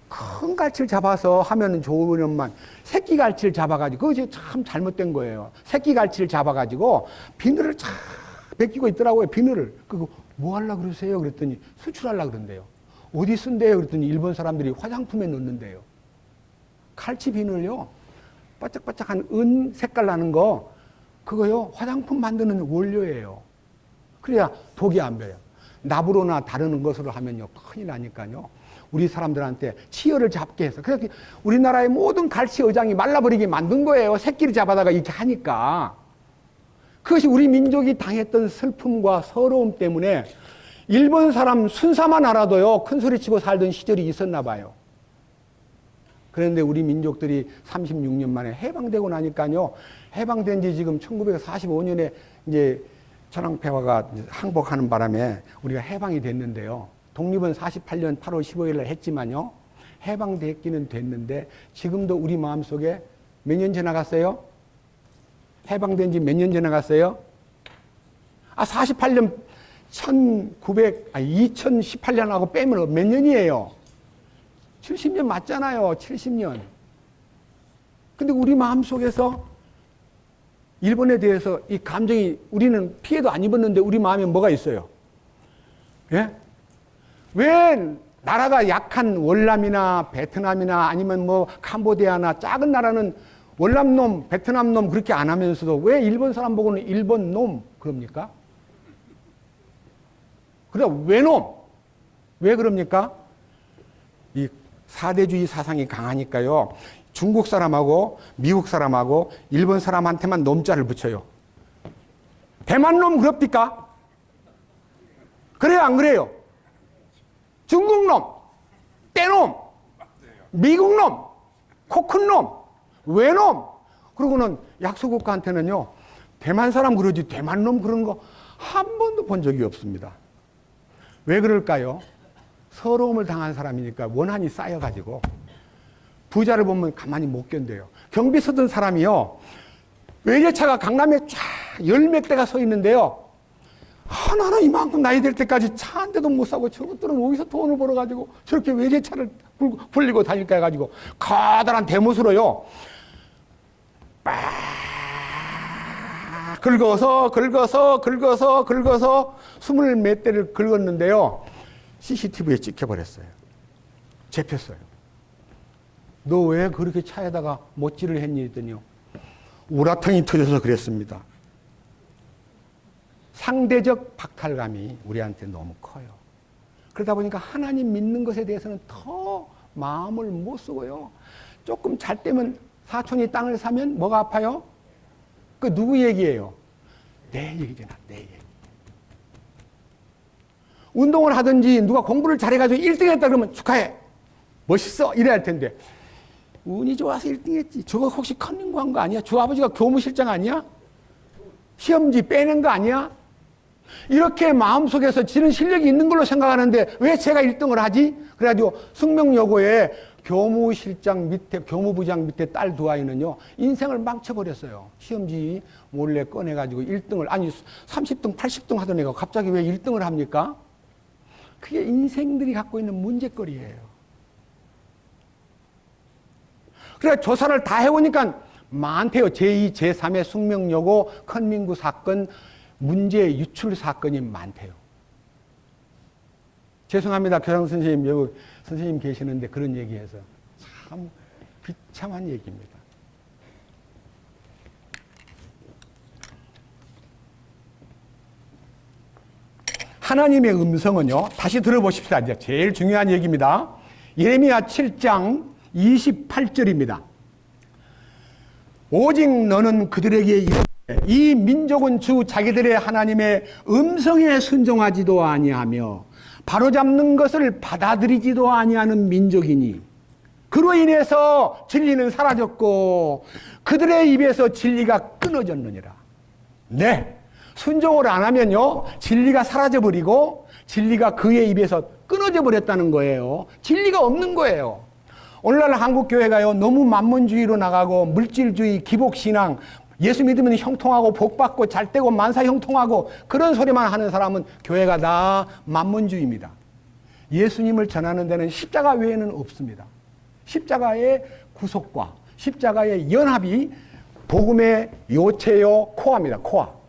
큰 갈치를 잡아서 하면 좋으련만 새끼 갈치를 잡아가지고, 그것이 참 잘못된 거예요. 새끼 갈치를 잡아가지고 비늘을 쫙 벗기고 있더라고요. 비늘을. 그거 뭐 하려고 그러세요? 그랬더니 수출하려고 그런대요. 어디 쓴대요? 그랬더니 일본 사람들이 화장품에 넣는데요. 갈치 비늘요. 바짝바짝한 은 색깔 나는 거, 그거요. 화장품 만드는 원료예요. 그래야 독이 안 배요. 나부로나 다른 것으로 하면요. 큰일 나니까요. 우리 사람들한테 치열을 잡게 해서. 그래서 우리나라의 모든 갈치 어장이 말라버리게 만든 거예요. 새끼를 잡아다가 이렇게 하니까. 그것이 우리 민족이 당했던 슬픔과 서러움 때문에 일본 사람 순사만 알아도요. 큰 소리 치고 살던 시절이 있었나 봐요. 그런데 우리 민족들이 36년 만에 해방되고 나니까요. 해방된 지 지금 1945년에 이제 천황폐하가 항복하는 바람에 우리가 해방이 됐는데요. 독립은 48년 8월 15일에 했지만요. 해방됐기는 됐는데 지금도 우리 마음속에 몇 년 지나갔어요? 해방된 지 몇 년 지나갔어요? 48년 2018년하고 빼면 몇 년이에요? 70년 맞잖아요. 70년. 근데 우리 마음속에서 일본에 대해서 이 감정이, 우리는 피해도 안 입었는데 우리 마음에 뭐가 있어요? 예? 왜 나라가 약한 월남이나 베트남이나 아니면 뭐 캄보디아나 작은 나라는 월남놈, 베트남놈 그렇게 안 하면서도 왜 일본 사람 보고는 일본놈 그럽니까? 그래, 왜놈? 왜 그럽니까? 이 사대주의 사상이 강하니까요. 중국 사람하고 미국 사람하고 일본 사람한테만 놈자를 붙여요. 대만놈 그럽니까? 그래요, 안 그래요? 중국놈, 떼놈, 미국놈, 코큰놈, 외놈. 그러고는 약소국가한테는요, 대만 사람 그러지 대만놈 그런 거 한 번도 본 적이 없습니다. 왜 그럴까요? 서러움을 당한 사람이니까 원한이 쌓여가지고 부자를 보면 가만히 못 견뎌요. 경비 서던 사람이요, 외제차가 강남에 쫙 열 몇 대가 서 있는데요. 나는 이만큼 나이 될 때까지 차 한 대도 못 사고 저것들은 어디서 돈을 벌어가지고 저렇게 외제차를 굴리고 다닐까 해가지고 커다란 대못으로요. 빡 긁어서 20 몇 대를 긁었는데요. CCTV에 찍혀버렸어요. 잡혔어요. 너 왜 그렇게 차에다가 못질을 했니? 했더니요. 우라통이 터져서 그랬습니다. 상대적 박탈감이 우리한테 너무 커요. 그러다 보니까 하나님 믿는 것에 대해서는 더 마음을 못 쓰고요. 조금 잘 때면 사촌이 땅을 사면 뭐가 아파요? 그 누구 얘기예요? 내 얘기잖아, 내 얘기. 운동을 하든지 누가 공부를 잘해가지고 1등 했다 그러면 축하해. 멋있어. 이래야 할 텐데. 운이 좋아서 1등 했지. 저거 혹시 컨닝구 한 거 아니야? 주 아버지가 교무실장 아니야? 시험지 빼낸 거 아니야? 이렇게 마음속에서 지는 실력이 있는 걸로 생각하는데 왜 제가 1등을 하지? 그래가지고 숙명여고에 교무실장 밑에, 교무부장 밑에 딸 두 아이는요, 인생을 망쳐버렸어요. 시험지 몰래 꺼내가지고 1등을, 아니 30등, 80등 하던 애가 갑자기 왜 1등을 합니까? 그게 인생들이 갖고 있는 문제거리예요. 그래, 조사를 다 해보니까 많대요. 제2, 제3의 숙명여고 컨민구 사건, 문제 유출 사건이 많대요. 죄송합니다. 교장 선생님, 여기 선생님 계시는데 그런 얘기해서 참 비참한 얘기입니다. 하나님의 음성은요, 다시 들어보십시다. 이제 제일 중요한 얘기입니다. 예레미야 7장 28절입니다. 오직 너는 그들에게 이르되 이 민족은 주 자기들의 하나님의 음성에 순종하지도 아니하며 바로잡는 것을 받아들이지도 아니하는 민족이니 그로 인해서 진리는 사라졌고 그들의 입에서 진리가 끊어졌느니라. 네, 순종을 안 하면요 진리가 사라져버리고 진리가 그의 입에서 끊어져 버렸다는 거예요. 진리가 없는 거예요. 오늘날 한국교회가요 너무 만문주의로 나가고 물질주의, 기복신앙, 예수 믿으면 형통하고 복받고 잘되고 만사 형통하고 그런 소리만 하는 사람은 교회가 다 만문주의입니다. 예수님을 전하는 데는 십자가 외에는 없습니다. 십자가의 구속과 십자가의 연합이 복음의 요체요 코어입니다. 코어.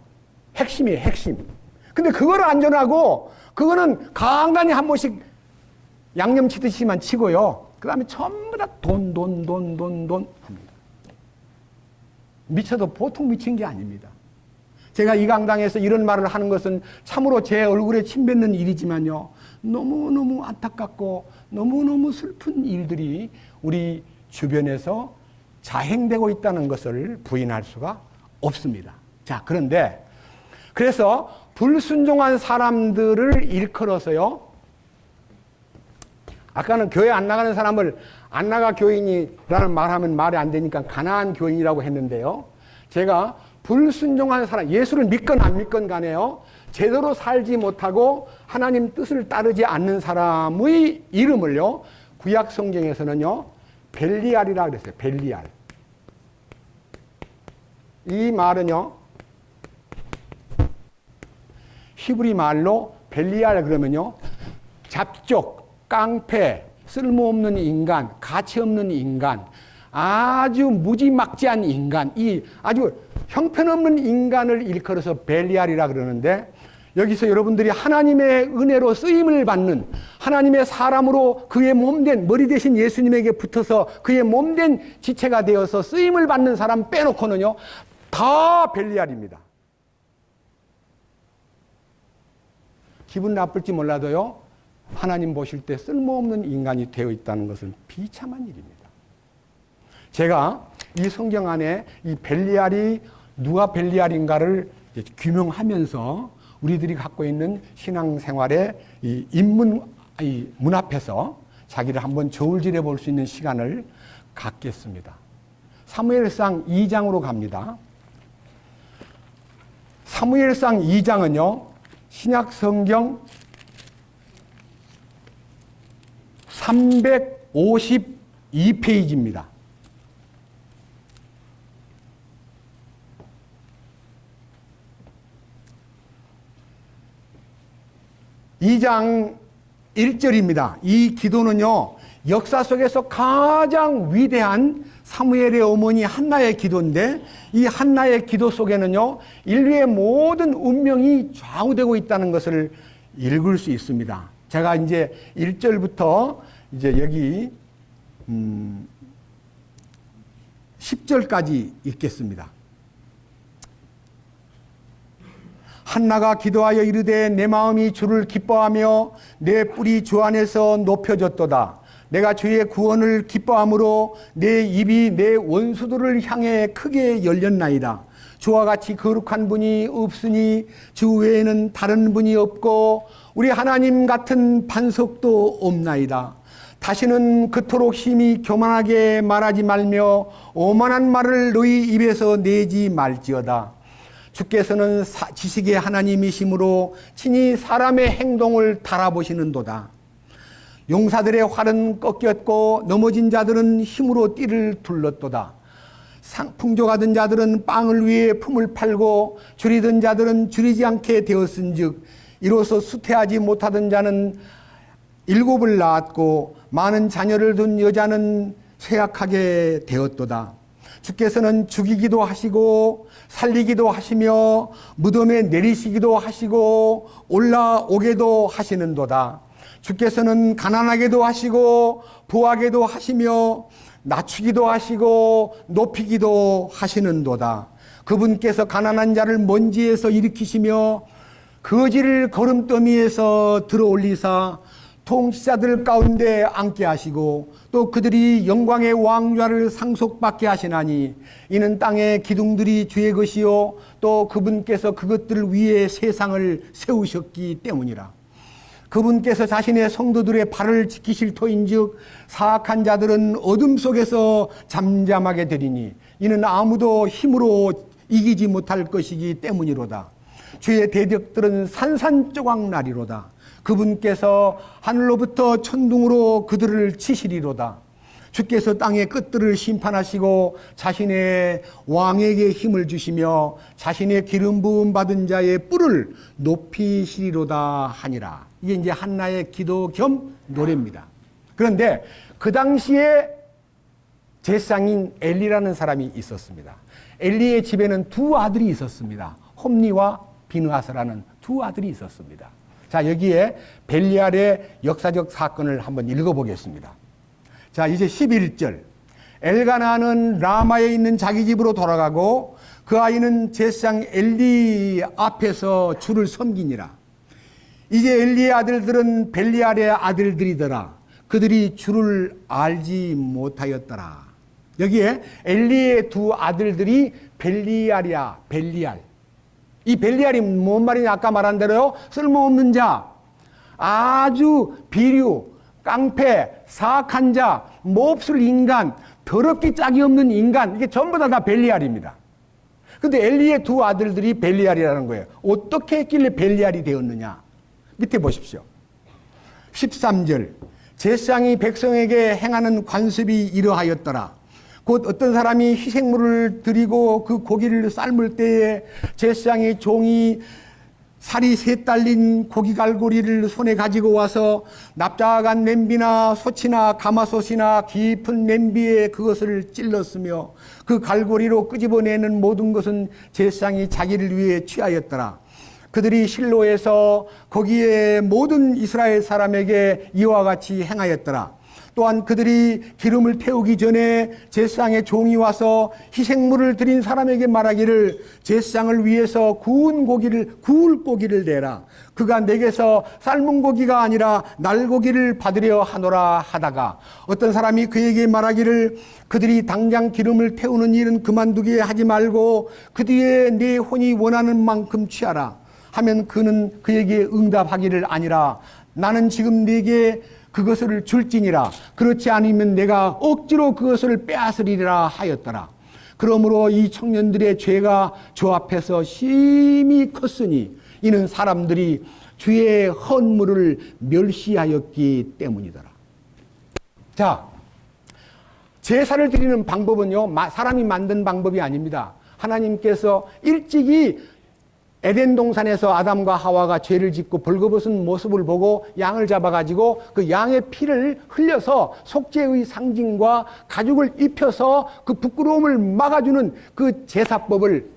핵심이에요. 핵심. 근데 그거를 안 전하고 그거는 간간히 한 번씩 양념 치듯이만 치고요. 그 다음에 전부 다 돈 합니다. 미쳐도 보통 미친 게 아닙니다. 제가 이 강당에서 이런 말을 하는 것은 참으로 제 얼굴에 침 뱉는 일이지만요. 너무너무 안타깝고 너무너무 슬픈 일들이 우리 주변에서 자행되고 있다는 것을 부인할 수가 없습니다. 자, 그런데 그래서 불순종한 사람들을 일컬어서요. 아까는 교회 안 나가는 사람을 안 나가 교인이라는 말하면 말이 안 되니까 가난한 교인이라고 했는데요. 제가 불순종한 사람, 예수를 믿건 안 믿건 간에요. 제대로 살지 못하고 하나님 뜻을 따르지 않는 사람의 이름을요. 구약 성경에서는요. 벨리알이라고 그랬어요. 벨리알. 이 말은요. 히브리 말로 벨리알 그러면요. 잡족, 깡패, 쓸모없는 인간, 가치 없는 인간, 아주 무지막지한 인간, 이 아주 형편없는 인간을 일컬어서 벨리알이라 그러는데 여기서 여러분들이 하나님의 은혜로 쓰임을 받는 하나님의 사람으로 그의 몸된 머리 대신 예수님에게 붙어서 그의 몸된 지체가 되어서 쓰임을 받는 사람 빼놓고는요 다 벨리알입니다. 기분 나쁠지 몰라도요 하나님 보실 때 쓸모없는 인간이 되어 있다는 것은 비참한 일입니다. 제가 이 성경 안에 이 벨리알이 누가 벨리알인가를 규명하면서 우리들이 갖고 있는 신앙생활의 이 문 앞에서 자기를 한번 저울질해 볼 수 있는 시간을 갖겠습니다. 사무엘상 2장으로 갑니다. 사무엘상 2장은요, 신약 성경 352페이지입니다. 이 장 1절입니다. 이 기도는요, 역사 속에서 가장 위대한 사무엘의 어머니 한나의 기도인데, 이 한나의 기도 속에는요, 인류의 모든 운명이 좌우되고 있다는 것을 읽을 수 있습니다. 제가 이제 1절부터 이제 여기 10절까지 읽겠습니다. 한나가 기도하여 이르되 내 마음이 주를 기뻐하며 내 뿔이 주 안에서 높여졌도다. 내가 주의 구원을 기뻐함으로 내 입이 내 원수들을 향해 크게 열렸나이다. 주와 같이 거룩한 분이 없으니 주 외에는 다른 분이 없고 우리 하나님 같은 반석도 없나이다. 다시는 그토록 심히 교만하게 말하지 말며 오만한 말을 너희 입에서 내지 말지어다. 주께서는 지식의 하나님이시므로 친히 사람의 행동을 달아보시는도다. 용사들의 활은 꺾였고 넘어진 자들은 힘으로 띠를 둘렀도다. 풍족하던 자들은 빵을 위해 품을 팔고 줄이던 자들은 줄이지 않게 되었은즉 이로써 수태하지 못하던 자는 7을 낳았고 많은 자녀를 둔 여자는 쇠약하게 되었도다. 주께서는 죽이기도 하시고 살리기도 하시며 무덤에 내리시기도 하시고 올라오게도 하시는도다. 주께서는 가난하게도 하시고 부하게도 하시며 낮추기도 하시고 높이기도 하시는도다. 그분께서 가난한 자를 먼지에서 일으키시며 거지를 거름더미에서 들어올리사 통치자들 가운데 앉게 하시고 또 그들이 영광의 왕좌를 상속받게 하시나니 이는 땅의 기둥들이 주의 것이요 또 그분께서 그것들을 위해 세상을 세우셨기 때문이라. 그분께서 자신의 성도들의 발을 지키실 터인즉 사악한 자들은 어둠 속에서 잠잠하게 되리니 이는 아무도 힘으로 이기지 못할 것이기 때문이로다. 주의 대적들은 산산조각 나리로다. 그분께서 하늘로부터 천둥으로 그들을 치시리로다. 주께서 땅의 끝들을 심판하시고 자신의 왕에게 힘을 주시며 자신의 기름 부음 받은 자의 뿔을 높이시리로다 하니라. 이게 이제 한나의 기도 겸 노래입니다. 그런데 그 당시에 제사장인 엘리라는 사람이 있었습니다. 엘리의 집에는 두 아들이 있었습니다. 홈니와 비느하스라는 두 아들이 있었습니다. 자, 여기에 벨리알의 역사적 사건을 한번 읽어보겠습니다. 자, 이제 11절. 엘가나는 라마에 있는 자기 집으로 돌아가고 그 아이는 제사장 엘리 앞에서 주를 섬기니라. 이제 엘리의 아들들은 벨리알의 아들들이더라. 그들이 주를 알지 못하였더라. 여기에 엘리의 두 아들들이 벨리알이야, 벨리알. 이 벨리알이 뭔 말이냐? 아까 말한 대로요. 쓸모없는 자, 아주 비류, 깡패, 사악한 자, 몹쓸 인간, 더럽기 짝이 없는 인간, 이게 전부 다 벨리알입니다. 근데 엘리의 두 아들들이 벨리알이라는 거예요. 어떻게 했길래 벨리알이 되었느냐? 밑에 보십시오. 13절. 제사장이 백성에게 행하는 관습이 이러하였더라. 곧 어떤 사람이 희생물을 드리고 그 고기를 삶을 때에 제사장의 종이 살이 세 딸린 고기 갈고리를 손에 가지고 와서 납작한 냄비나 솥이나 가마솥이나 깊은 냄비에 그것을 찔렀으며 그 갈고리로 끄집어내는 모든 것은 제사장이 자기를 위해 취하였더라. 그들이 실로에서 거기에 모든 이스라엘 사람에게 이와 같이 행하였더라. 또한 그들이 기름을 태우기 전에 제사장의 종이 와서 희생물을 드린 사람에게 말하기를 제사장을 위해서 구울 고기를 내라. 그가 내게서 삶은 고기가 아니라 날고기를 받으려 하노라 하다가 어떤 사람이 그에게 말하기를 그들이 당장 기름을 태우는 일은 그만두게 하지 말고 그 뒤에 네 혼이 원하는 만큼 취하라 하면 그는 그에게 응답하기를 아니라 나는 지금 네게 그것을 줄지니라. 그렇지 않으면 내가 억지로 그것을 빼앗으리라 하였더라. 그러므로 이 청년들의 죄가 주 앞에서 심히 컸으니 이는 사람들이 주의 헌물을 멸시하였기 때문이더라. 자, 제사를 드리는 방법은요, 사람이 만든 방법이 아닙니다. 하나님께서 일찍이 에덴 동산에서 아담과 하와가 죄를 짓고 벌거벗은 모습을 보고 양을 잡아가지고 그 양의 피를 흘려서 속죄의 상징과 가죽을 입혀서 그 부끄러움을 막아주는 그 제사법을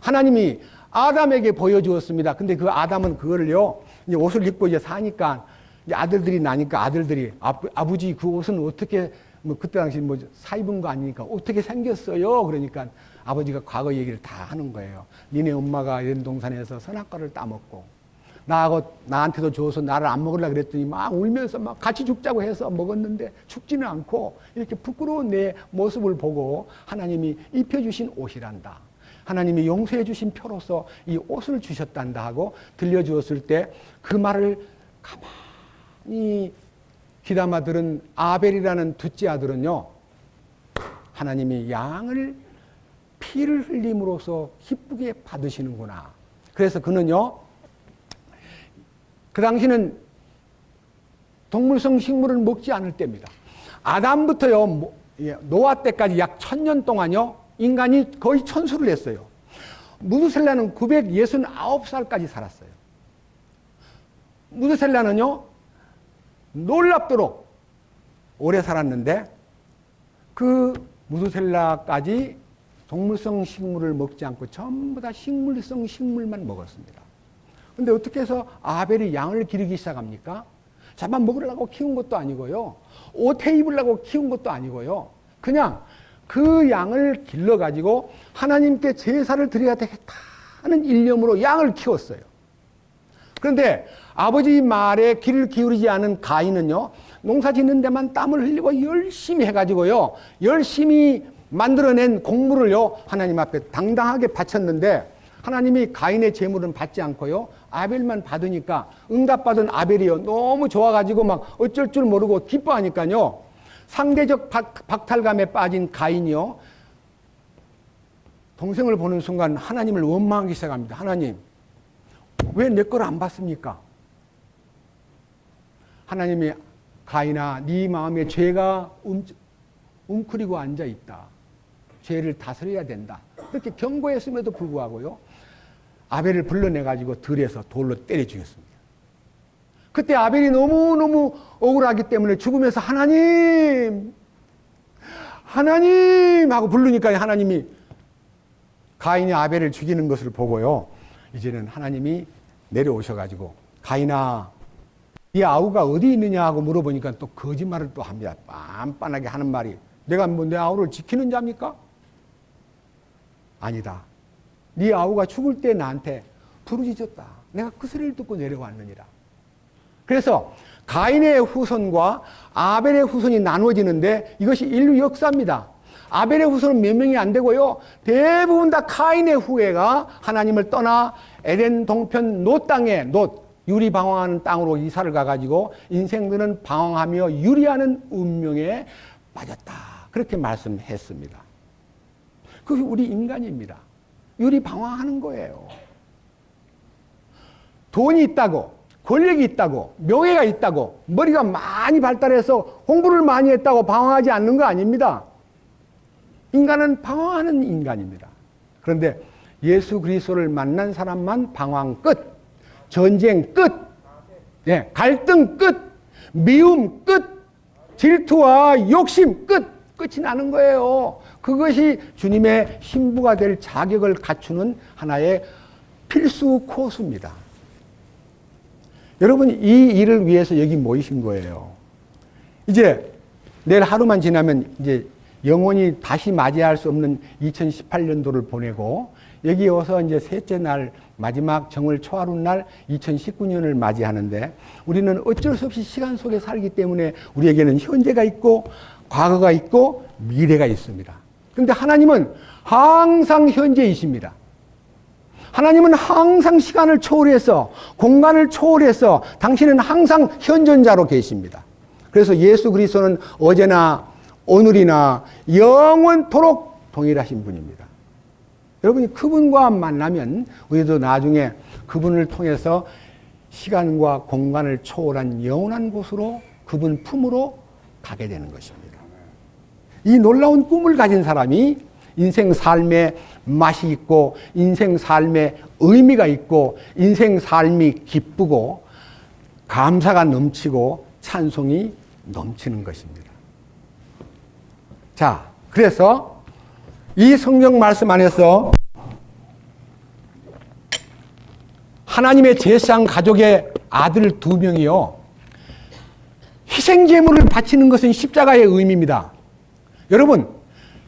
하나님이 아담에게 보여주었습니다. 근데 그 아담은 그거를요, 이제 옷을 입고 이제 사니까 이제 아들들이 나니까 아들들이 아버지 그 옷은 어떻게 그때 당시 사 입은 거 아니니까 어떻게 생겼어요? 그러니까 아버지가 과거 얘기를 다 하는 거예요. 니네 엄마가 에덴 동산에서 선악과를 따먹고 나한테도 줘서 나를 안 먹으려고 그랬더니 막 울면서 막 같이 죽자고 해서 먹었는데 죽지는 않고 이렇게 부끄러운 내 모습을 보고 하나님이 입혀주신 옷이란다. 하나님이 용서해 주신 표로서 이 옷을 주셨단다 하고 들려주었을 때 그 말을 가만히 귀담아 들은 아벨이라는 둘째 아들은요, 하나님이 양을 피를 흘림으로써 기쁘게 받으시는구나. 그래서 그는요, 그 당시는 동물성 식물을 먹지 않을 때입니다. 아담부터요, 노아 때까지 약 1000년 동안요, 인간이 거의 천수를 했어요. 무드셀라는 969살까지 살았어요. 무드셀라는요, 놀랍도록 오래 살았는데 그 무드셀라까지 동물성 식물을 먹지 않고 전부 다 식물성 식물만 먹었습니다. 근데 어떻게 해서 아벨이 양을 기르기 시작합니까? 잡아 먹으려고 키운 것도 아니고요. 옷에 입으려고 키운 것도 아니고요. 그냥 그 양을 길러가지고 하나님께 제사를 드려야 되겠다는 일념으로 양을 키웠어요. 그런데 아버지 말에 귀를 기울이지 않은 가인은요, 농사 짓는 데만 땀을 흘리고 열심히 해가지고요, 열심히 만들어낸 곡물을요, 하나님 앞에 당당하게 바쳤는데, 하나님이 가인의 제물은 받지 않고요, 아벨만 받으니까 응답받은 아벨이요, 너무 좋아가지고 막 어쩔 줄 모르고 기뻐하니까요, 상대적 박탈감에 빠진 가인이요, 동생을 보는 순간 하나님을 원망하기 시작합니다. 하나님, 왜 내 걸 안 받습니까? 하나님이 가인아, 네 마음에 죄가 웅크리고 앉아 있다. 죄를 다스려야 된다. 그렇게 경고했음에도 불구하고요, 아벨을 불러내가지고 들에서 돌로 때려 죽였습니다. 그때 아벨이 너무너무 억울하기 때문에 죽으면서 하나님 하고 부르니까 하나님이 가인이 아벨을 죽이는 것을 보고요, 이제는 하나님이 내려오셔가지고 가인아, 네 아우가 어디 있느냐 하고 물어보니까 또 거짓말을 또 합니다. 빤빤하게 하는 말이, 내가 뭐 내 아우를 지키는 자입니까? 아니다. 네 아우가 죽을 때 나한테 부르짖었다. 내가 그 소리를 듣고 내려왔느니라. 그래서 가인의 후손과 아벨의 후손이 나누어지는데 이것이 인류 역사입니다. 아벨의 후손은 몇 명이 안 되고요, 대부분 다 가인의 후예가 하나님을 떠나 에덴 동편 놋 땅에, 놋, 유리 방황하는 땅으로 이사를 가가지고 인생들은 방황하며 유리하는 운명에 빠졌다. 그렇게 말씀했습니다. 그것이 우리 인간입니다. 유리 방황하는 거예요. 돈이 있다고, 권력이 있다고, 명예가 있다고, 머리가 많이 발달해서 공부를 많이 했다고 방황하지 않는 거 아닙니다. 인간은 방황하는 인간입니다. 그런데 예수 그리스도를 만난 사람만 방황 끝, 전쟁 끝, 예, 갈등 끝, 미움 끝, 질투와 욕심 끝, 끝이 나는 거예요. 그것이 주님의 신부가 될 자격을 갖추는 하나의 필수 코스입니다. 여러분, 이 일을 위해서 여기 모이신 거예요. 이제 내일 하루만 지나면 이제 영원히 다시 맞이할 수 없는 2018년도를 보내고, 여기 와서 이제 셋째 날, 마지막 정월 초하루 날 2019년을 맞이하는데, 우리는 어쩔 수 없이 시간 속에 살기 때문에 우리에게는 현재가 있고 과거가 있고 미래가 있습니다. 그런데 하나님은 항상 현재이십니다. 하나님은 항상 시간을 초월해서, 공간을 초월해서 당신은 항상 현존자로 계십니다. 그래서 예수 그리스도는 어제나 오늘이나 영원토록 동일하신 분입니다. 여러분이 그분과 만나면 우리도 나중에 그분을 통해서 시간과 공간을 초월한 영원한 곳으로, 그분 품으로 가게 되는 것입니다. 이 놀라운 꿈을 가진 사람이 인생 삶에 맛이 있고, 인생 삶에 의미가 있고, 인생 삶이 기쁘고, 감사가 넘치고, 찬송이 넘치는 것입니다. 자, 그래서 이 성경 말씀 안에서 하나님의 제사장 가족의 아들 2명이요, 희생제물을 바치는 것은 십자가의 의미입니다. 여러분,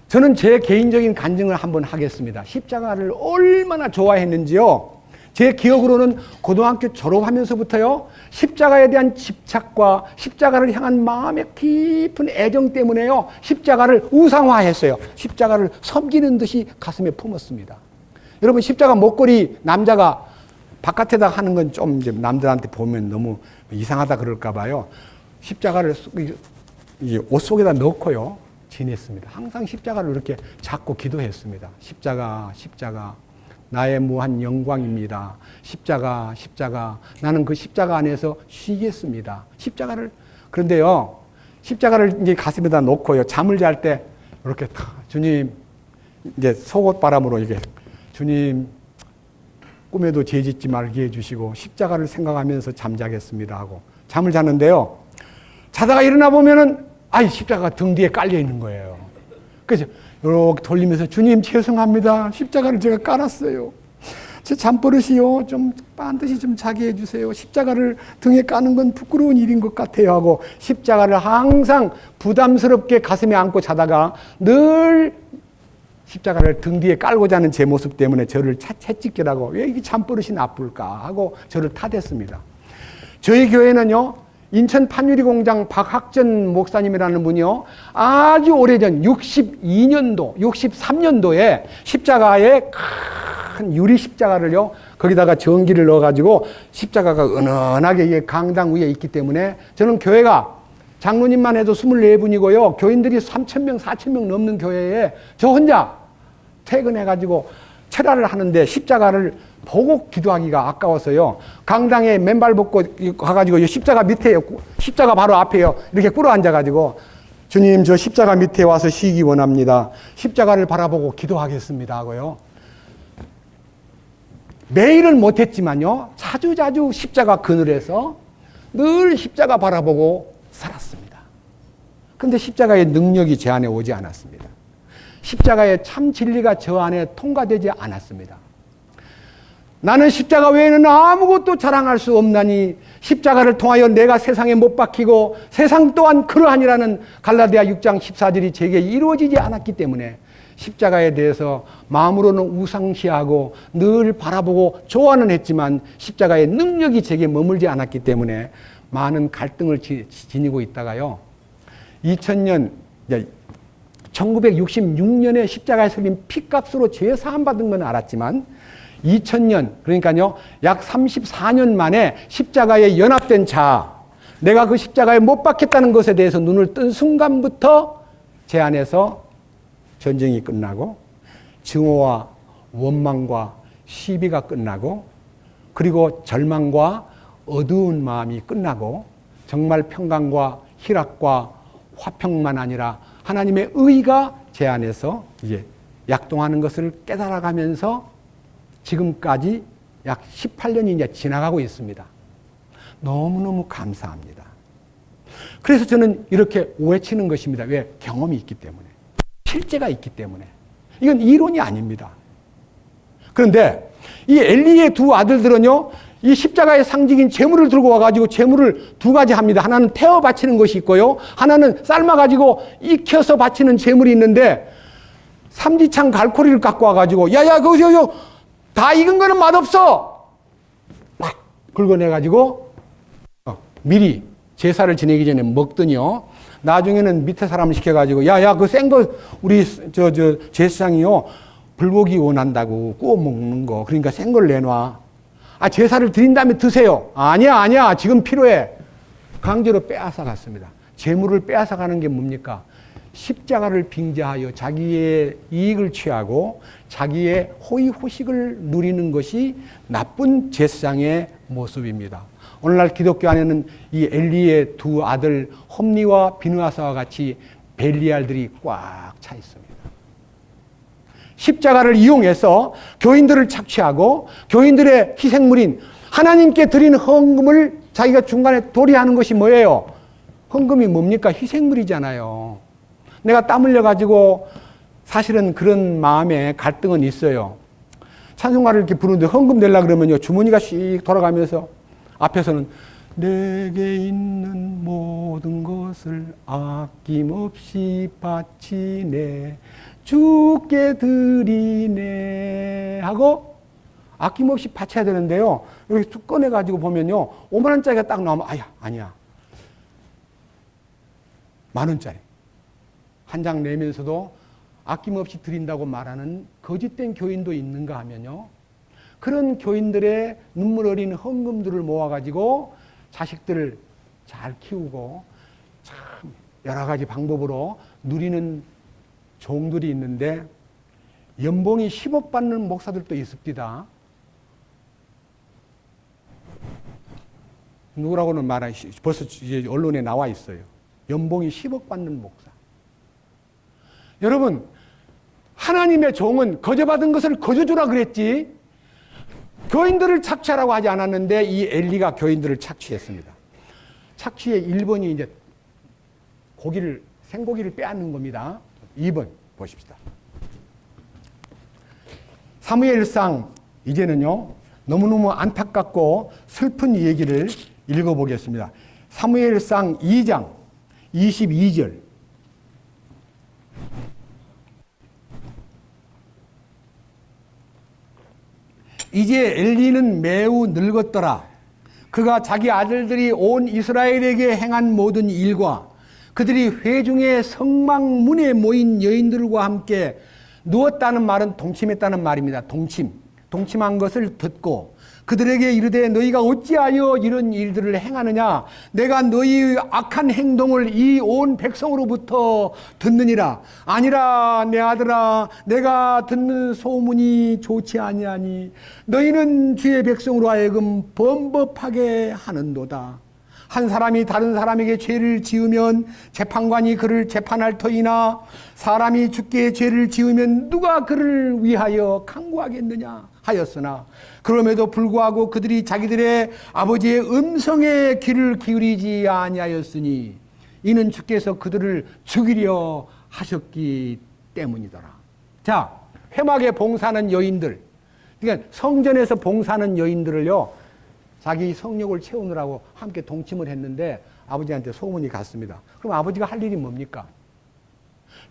저는 제 개인적인 간증을 한번 하겠습니다. 십자가를 얼마나 좋아했는지요. 제 기억으로는 고등학교 졸업하면서부터요, 십자가에 대한 집착과 십자가를 향한 마음의 깊은 애정 때문에요, 십자가를 우상화했어요. 십자가를 섬기는 듯이 가슴에 품었습니다. 여러분, 십자가 목걸이 남자가 바깥에다 하는 건 좀 이제 남들한테 보면 너무 이상하다 그럴까 봐요. 십자가를 옷 속에다 넣고요, 지냈습니다. 항상 십자가를 이렇게 잡고 기도했습니다. 십자가, 십자가, 나의 무한 영광입니다. 십자가, 십자가, 나는 그 십자가 안에서 쉬겠습니다. 십자가를, 그런데요, 십자가를 이제 가슴에다 놓고요, 잠을 잘 때 이렇게 주님, 이제 속옷 바람으로 이게 주님, 꿈에도 죄 짓지 말게 해주시고 십자가를 생각하면서 잠자겠습니다 하고 잠을 자는데요, 자다가 일어나 보면은 십자가가 등 뒤에 깔려 있는 거예요. 그래서 이렇게 돌리면서 주님 죄송합니다. 십자가를 제가 깔았어요. 제 잠버릇이요, 좀 반드시 좀 자게 해주세요. 십자가를 등에 까는 건 부끄러운 일인 것 같아요 하고 십자가를 항상 부담스럽게 가슴에 안고 자다가 늘 십자가를 등 뒤에 깔고 자는 제 모습 때문에 저를 채찍질하고 왜 이게 참버릇이 나쁠까 하고 저를 탓했습니다. 저희 교회는요, 인천 판유리 공장 박학전 목사님이라는 분이요, 아주 오래전 62년도, 63년도에 십자가에 큰 유리 십자가를요, 거기다가 전기를 넣어가지고 십자가가 은은하게 이게 강당 위에 있기 때문에 저는 교회가 장로님만 해도 24분이고요, 교인들이 3,000명, 4,000명 넘는 교회에 저 혼자 퇴근해가지고 철야를 하는데 십자가를 보고 기도하기가 아까워서요, 강당에 맨발 벗고 가가지고 십자가 밑에, 십자가 바로 앞에요, 이렇게 꿇어 앉아가지고 주님, 저 십자가 밑에 와서 쉬기 원합니다. 십자가를 바라보고 기도하겠습니다 하고요. 매일은 못했지만요, 자주자주 십자가 그늘에서 늘 십자가 바라보고 살았습니다. 그런데 십자가의 능력이 제 안에 오지 않았습니다. 십자가의 참 진리가 저 안에 통과되지 않았습니다. 나는 십자가 외에는 아무것도 자랑할 수 없나니 십자가를 통하여 내가 세상에 못 박히고 세상 또한 그러하니라는 갈라디아 6장 14절이 제게 이루어지지 않았기 때문에 십자가에 대해서 마음으로는 우상시하고 늘 바라보고 좋아는 했지만 십자가의 능력이 제게 머물지 않았기 때문에 많은 갈등을 지니고 있다가요, 2000년, 1966년에 십자가에 설린 피값으로 죄 사함 받은 건 알았지만 2000년, 그러니까요, 약 34년 만에 십자가에 연합된 자, 내가 그 십자가에 못 박혔다는 것에 대해서 눈을 뜬 순간부터 제 안에서 전쟁이 끝나고 증오와 원망과 시비가 끝나고 그리고 절망과 어두운 마음이 끝나고 정말 평강과 희락과 화평만 아니라 하나님의 의가 제 안에서 이제 약동하는 것을 깨달아가면서 지금까지 약 18년이 이제 지나가고 있습니다. 너무너무 감사합니다. 그래서 저는 이렇게 외치는 것입니다. 왜? 경험이 있기 때문에. 실제가 있기 때문에. 이건 이론이 아닙니다. 그런데 이 엘리의 두 아들들은요, 이 십자가의 상징인 제물을 들고 와가지고 제물을 두 가지 합니다. 하나는 태워 바치는 것이 있고요, 하나는 삶아가지고 익혀서 바치는 제물이 있는데, 삼지창 갈고리를 갖고 와가지고, 야야, 거기서 다 익은 거는 맛없어! 막 긁어내가지고, 미리 제사를 지내기 전에 먹더니요, 나중에는 밑에 사람을 시켜가지고, 야야, 그 센 거, 우리, 제사장이요, 불고기 원한다고 구워 먹는 거. 그러니까 센 걸 내놔. 아, 제사를 드린 다음에 드세요. 아니야. 지금 필요해. 강제로 빼앗아 갔습니다. 재물을 빼앗아 가는 게 뭡니까? 십자가를 빙자하여 자기의 이익을 취하고 자기의 호의호식을 누리는 것이 나쁜 제사장의 모습입니다. 오늘날 기독교 안에는 이 엘리의 두 아들 홈니와 비느하사와 같이 벨리알들이 꽉 차 있습니다. 십자가를 이용해서 교인들을 착취하고 교인들의 희생물인 하나님께 드리는 헌금을 자기가 중간에 도리하는 것이 뭐예요? 헌금이 뭡니까? 희생물이잖아요. 내가 땀 흘려가지고 사실은 그런 마음에 갈등은 있어요. 찬송가를 이렇게 부르는데 헌금 내려고 그러면요, 주머니가 씩 돌아가면서 앞에서는 내게 있는 모든 것을 아낌없이 바치네, 주께 드리네 하고 아낌없이 바쳐야 되는데요, 여기 툭 꺼내가지고 보면요, 5만 원짜리가 딱 나오면 아니야 10,000원짜리 한 장 내면서도 아낌없이 드린다고 말하는 거짓된 교인도 있는가 하면요, 그런 교인들의 눈물 어린 헌금들을 모아가지고 자식들을 잘 키우고 참 여러 가지 방법으로 누리는 종들이 있는데 연봉이 10억 받는 목사들도 있습니다. 누구라고는 말하시, 벌써 이제 언론에 나와 있어요. 연봉이 10억 받는 목사. 여러분, 하나님의 종은 거저받은 것을 거저주라 그랬지 교인들을 착취하라고 하지 않았는데 이 엘리가 교인들을 착취했습니다. 착취의 1번이 이제 생고기를 빼앗는 겁니다. 2번 보십시다. 사무엘상 이제는요, 너무너무 안타깝고 슬픈 얘기를 읽어보겠습니다. 사무엘상 2장 22절. 이제 엘리는 매우 늙었더라. 그가 자기 아들들이 온 이스라엘에게 행한 모든 일과 그들이 회중의 성막문에 모인 여인들과 함께 누웠다는 말은 동침했다는 말입니다. 동침한 것을 듣고 그들에게 이르되 너희가 어찌하여 이런 일들을 행하느냐? 내가 너희의 악한 행동을 이 온 백성으로부터 듣느니라. 아니라 내 아들아, 내가 듣는 소문이 좋지 아니하니 너희는 주의 백성으로 하여금 범법하게 하는도다. 한 사람이 다른 사람에게 죄를 지으면 재판관이 그를 재판할 터이나 사람이 주께 죄를 지으면 누가 그를 위하여 강구하겠느냐 하였으나 그럼에도 불구하고 그들이 자기들의 아버지의 음성에 귀를 기울이지 아니하였으니 이는 주께서 그들을 죽이려 하셨기 때문이더라. 자, 회막에 봉사하는 여인들, 그러니까 성전에서 봉사하는 여인들을요, 자기 성욕을 채우느라고 함께 동침을 했는데 아버지한테 소문이 갔습니다. 그럼 아버지가 할 일이 뭡니까?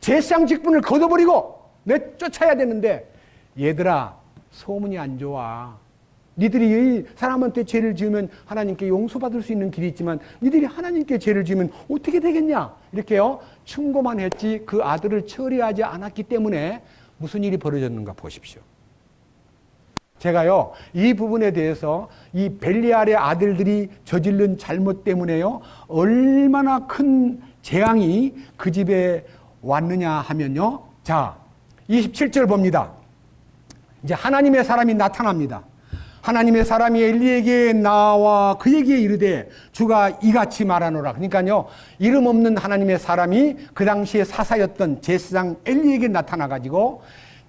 제사장 직분을 걷어버리고 내쫓아야 되는데, 얘들아, 소문이 안 좋아. 니들이 사람한테 죄를 지으면 하나님께 용서받을 수 있는 길이 있지만 니들이 하나님께 죄를 지으면 어떻게 되겠냐? 이렇게요, 충고만 했지 그 아들을 처리하지 않았기 때문에 무슨 일이 벌어졌는가 보십시오. 제가요, 이 부분에 대해서 이 벨리알의 아들들이 저지른 잘못 때문에요, 얼마나 큰 재앙이 그 집에 왔느냐 하면요. 자, 27절 봅니다. 이제 하나님의 사람이 나타납니다. 하나님의 사람이 엘리에게 나와 그에게 이르되 주가 이같이 말하노라. 그러니까요, 이름 없는 하나님의 사람이 그 당시에 사사였던 제사장 엘리에게 나타나가지고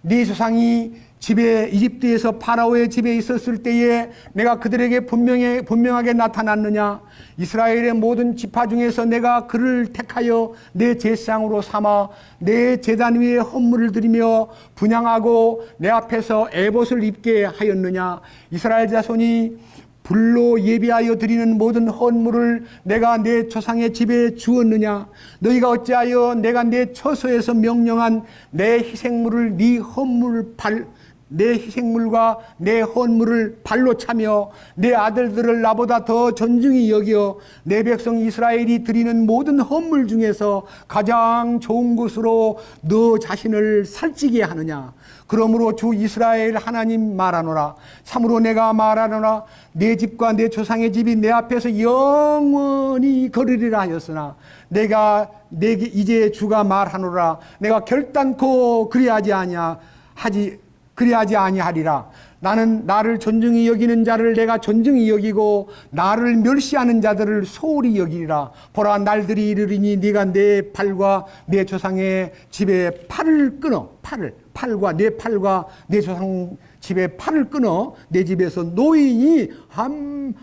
네 조상이 집에 이집트에서 파라오의 집에 있었을 때에 내가 그들에게 분명하게 나타났느냐? 이스라엘의 모든 지파 중에서 내가 그를 택하여 내 제사장으로 삼아 내 제단 위에 헌물을 드리며 분향하고 내 앞에서 에봇을 입게 하였느냐? 이스라엘 자손이 불로 예비하여 드리는 모든 헌물을 내가 내 조상의 집에 주었느냐? 너희가 어찌하여 내가 내 처소에서 명령한 내 희생물을 내 희생물과 내 헌물을 발로 차며 내 아들들을 나보다 더 존중히 여겨 내 백성 이스라엘이 드리는 모든 헌물 중에서 가장 좋은 것으로 너 자신을 살찌게 하느냐? 그러므로 주 이스라엘 하나님 말하노라. 참으로 내가 말하노라. 내 집과 내 조상의 집이 내 앞에서 영원히 거르리라 하였으나 내가 내게 이제 주가 말하노라. 내가 결단코 그리하지 아니하리라. 나는 나를 존중히 여기는 자를 내가 존중히 여기고 나를 멸시하는 자들을 소홀히 여기리라. 보라, 날들이 이르리니 네가 내 팔과 내 조상의 집에 팔을 끊어 팔과 내 조상 집에 팔을 끊어 내 집에서 노인이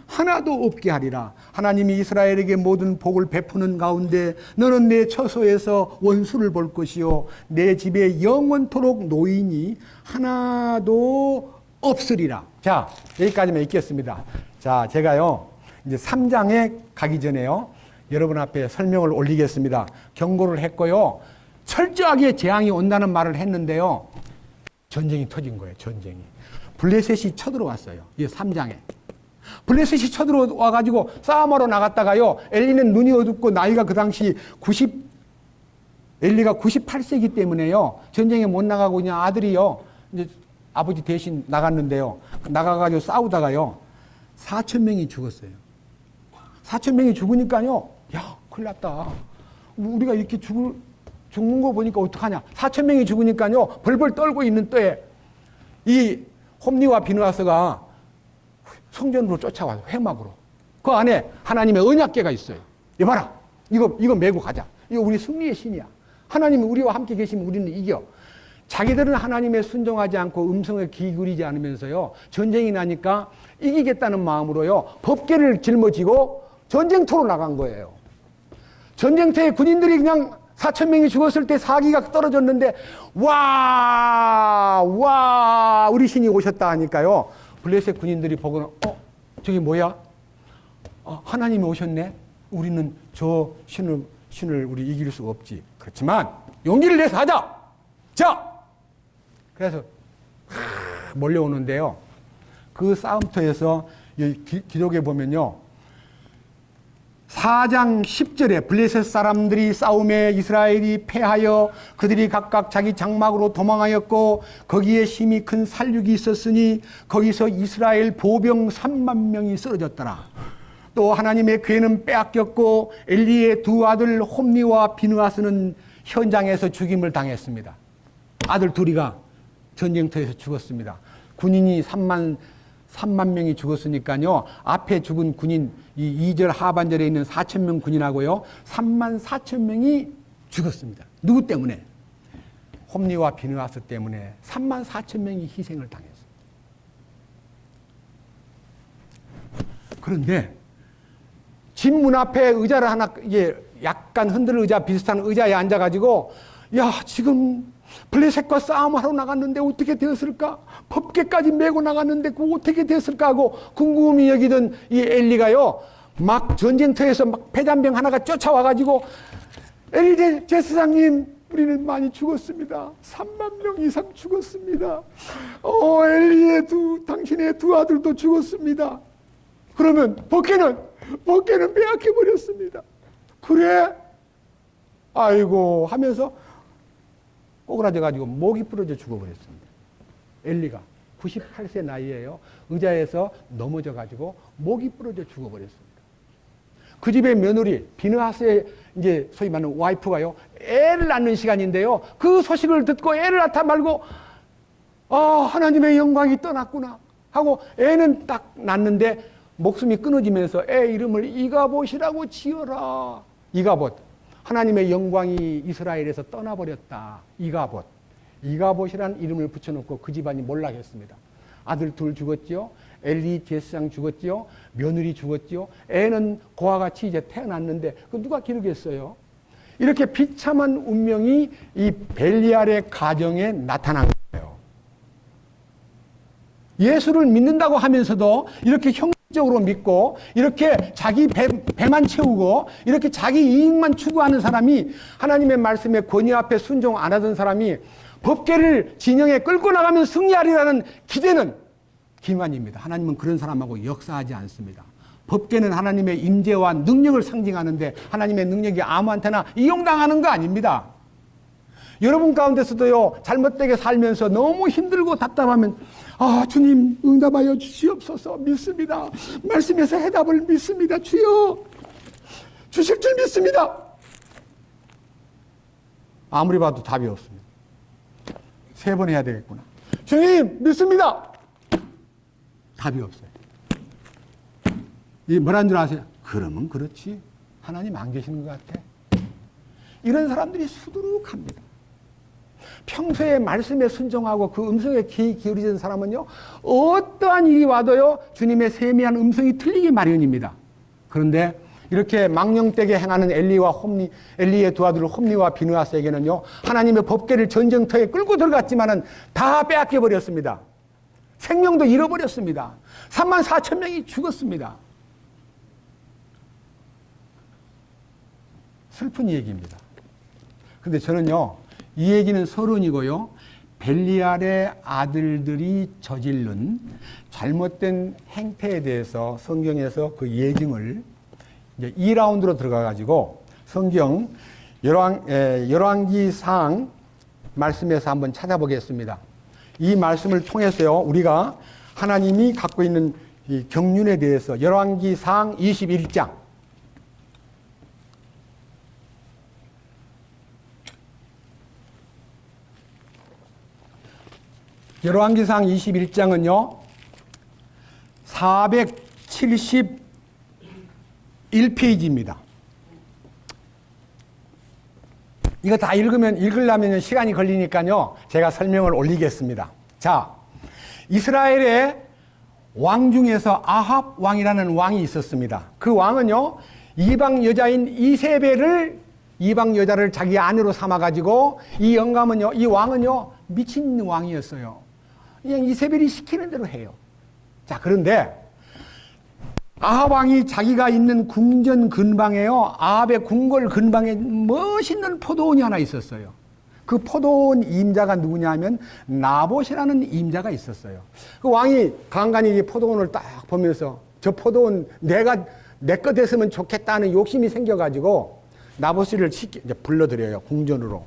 하나도 없게 하리라. 하나님이 이스라엘에게 모든 복을 베푸는 가운데 너는 내 처소에서 원수를 볼 것이요 내 집에 영원토록 노인이 하나도 없으리라. 자, 여기까지만 읽겠습니다. 자, 제가요, 이제 3장에 가기 전에요, 여러분 앞에 설명을 올리겠습니다. 경고를 했고요, 철저하게 재앙이 온다는 말을 했는데요, 전쟁이 터진 거예요, 전쟁이. 블레셋이 쳐들어왔어요, 이 3장에. 블레셋이 쳐들어와가지고 싸움하러 나갔다가요, 엘리는 눈이 어둡고 나이가 그 당시 엘리가 98세이기 때문에요, 전쟁에 못 나가고 그냥 아들이요, 이제 아버지 대신 나갔는데요, 나가가지고 싸우다가요, 4,000명이 죽었어요. 4,000명이 죽으니까요, 야, 큰일 났다. 우리가 이렇게 죽는 거 보니까 어떡하냐. 4,000명이 죽으니까요, 벌벌 떨고 있는 때에 이 홈리와 비느하스가 성전으로 쫓아와요, 회막으로. 그 안에 하나님의 언약궤가 있어요. 이봐라, 이거 메고 가자. 이거 우리 승리의 신이야. 하나님이 우리와 함께 계시면 우리는 이겨. 자기들은 하나님에 순종하지 않고 음성에 귀 기울이지 않으면서요, 전쟁이 나니까 이기겠다는 마음으로요, 법궤를 짊어지고 전쟁터로 나간 거예요. 전쟁터에 군인들이 그냥 4,000명이 죽었을 때 사기가 떨어졌는데 와 우리 신이 오셨다 하니까요, 블레셋 군인들이 보고는 저기 뭐야? 하나님이 오셨네? 우리는 저 신을 우리 이길 수 없지. 그렇지만 용기를 내서 하자. 자, 그래서 몰려오는데요, 그 싸움터에서 기록에 보면요. 4장 10절에 블레셋 사람들이 싸움에 이스라엘이 패하여 그들이 각각 자기 장막으로 도망하였고 거기에 심히 큰 살육이 있었으니 거기서 이스라엘 보병 3만 명이 쓰러졌더라. 또 하나님의 괴는 빼앗겼고 엘리의 두 아들 홈니와 비느하스는 현장에서 죽임을 당했습니다. 아들 둘이가 전쟁터에서 죽었습니다. 군인이 3만 명이 죽었으니까요. 앞에 죽은 군인, 이 2절 하반절에 있는 4천 명 군인하고요. 3만 4천 명이 죽었습니다. 누구 때문에? 홈니와 비느하스 때문에 3만 4천 명이 희생을 당했습니다. 그런데 집 문 앞에 의자를 하나, 이게 약간 흔들 의자 비슷한 의자에 앉아가지고, 야, 지금 블레셋과 싸움하러 나갔는데 어떻게 되었을까? 법궤까지 메고 나갔는데 그거 어떻게 됐을까 하고 궁금히 여기던 이 엘리가요, 막 전쟁터에서 막 패잔병 하나가 쫓아와가지고, 엘리 제사장님, 우리는 많이 죽었습니다. 3만 명 이상 죽었습니다. 엘리의 당신의 두 아들도 죽었습니다. 그러면 법궤는 빼앗겨버렸습니다. 그래? 아이고 하면서 꼬그라져가지고 목이 부러져 죽어버렸습니다. 엘리가 98세 나이에요. 의자에서 넘어져가지고 목이 부러져 죽어버렸습니다. 그 집의 며느리 비느하스의 이제 소위 말하는 와이프가요, 애를 낳는 시간인데요. 그 소식을 듣고 애를 낳다 말고 하나님의 영광이 떠났구나 하고 애는 딱 낳는데 목숨이 끊어지면서 애 이름을 이가봇이라고 지어라. 이가봇. 하나님의 영광이 이스라엘에서 떠나버렸다. 이가봇이라는 이름을 붙여놓고 그 집안이 몰락했습니다. 아들 둘 죽었지요. 엘리 제사장 죽었지요. 며느리 죽었지요. 애는 고아 같이 이제 태어났는데 그 누가 기르겠어요? 이렇게 비참한 운명이 이 벨리알의 가정에 나타난 거예요. 예수를 믿는다고 하면서도 이렇게 적으로 믿고 이렇게 자기 배만 채우고 이렇게 자기 이익만 추구하는 사람이, 하나님의 말씀에 권위 앞에 순종 안 하던 사람이 법궤를 진영에 끌고 나가면 승리하리라는 기대는 기만입니다. 하나님은 그런 사람하고 역사하지 않습니다. 법궤는 하나님의 임재와 능력을 상징하는데 하나님의 능력이 아무한테나 이용당하는 거 아닙니다. 여러분 가운데서도요, 잘못되게 살면서 너무 힘들고 답답하면 주님 응답하여 주시옵소서. 믿습니다. 말씀에서 해답을 믿습니다. 주여 주실 줄 믿습니다. 아무리 봐도 답이 없습니다. 3번 해야 되겠구나. 주님 믿습니다. 답이 없어요. 이 뭐라는 줄 아세요? 그러면 그렇지. 하나님 안 계시는 것 같아. 이런 사람들이 수두룩합니다. 평소에 말씀에 순종하고 그 음성에 귀 기울이는 사람은요, 어떠한 일이 와도요, 주님의 세미한 음성이 틀리기 마련입니다. 그런데 이렇게 망령되게 행하는 엘리의 두 아들 홈니와 비느하스에게는요, 하나님의 법궤를 전쟁터에 끌고 들어갔지만은 다 빼앗겨 버렸습니다. 생명도 잃어버렸습니다. 3만 4천 명이 죽었습니다. 슬픈 얘기입니다. 근데 저는요, 이 얘기는 서론이고요, 벨리알의 아들들이 저지른 잘못된 행태에 대해서 성경에서 그 예증을 이제 2라운드로 들어가가지고 성경 열왕기상 말씀에서 한번 찾아보겠습니다. 이 말씀을 통해서요, 우리가 하나님이 갖고 있는 이 경륜에 대해서 열왕기상 21장 열왕기상 21장은요, 471페이지입니다. 이거 다 읽으려면 시간이 걸리니까요, 제가 설명을 올리겠습니다. 자, 이스라엘의 왕 중에서 아합 왕이라는 왕이 있었습니다. 그 왕은요, 이방 여자인 이방 여자를 자기 아내로 삼아가지고 이 왕은요, 미친 왕이었어요. 그냥 이세벨이 시키는 대로 해요. 자, 그런데 아합 왕이 자기가 있는 궁전 근방에요, 아합의 궁궐 근방에 멋있는 포도원이 하나 있었어요. 그 포도원 임자가 누구냐면 나봇이라는 임자가 있었어요. 그 왕이 간간히 포도원을 딱 보면서 저 포도원 내 거 됐으면 좋겠다는 욕심이 생겨가지고 나봇을 이제 불러들여요. 궁전으로.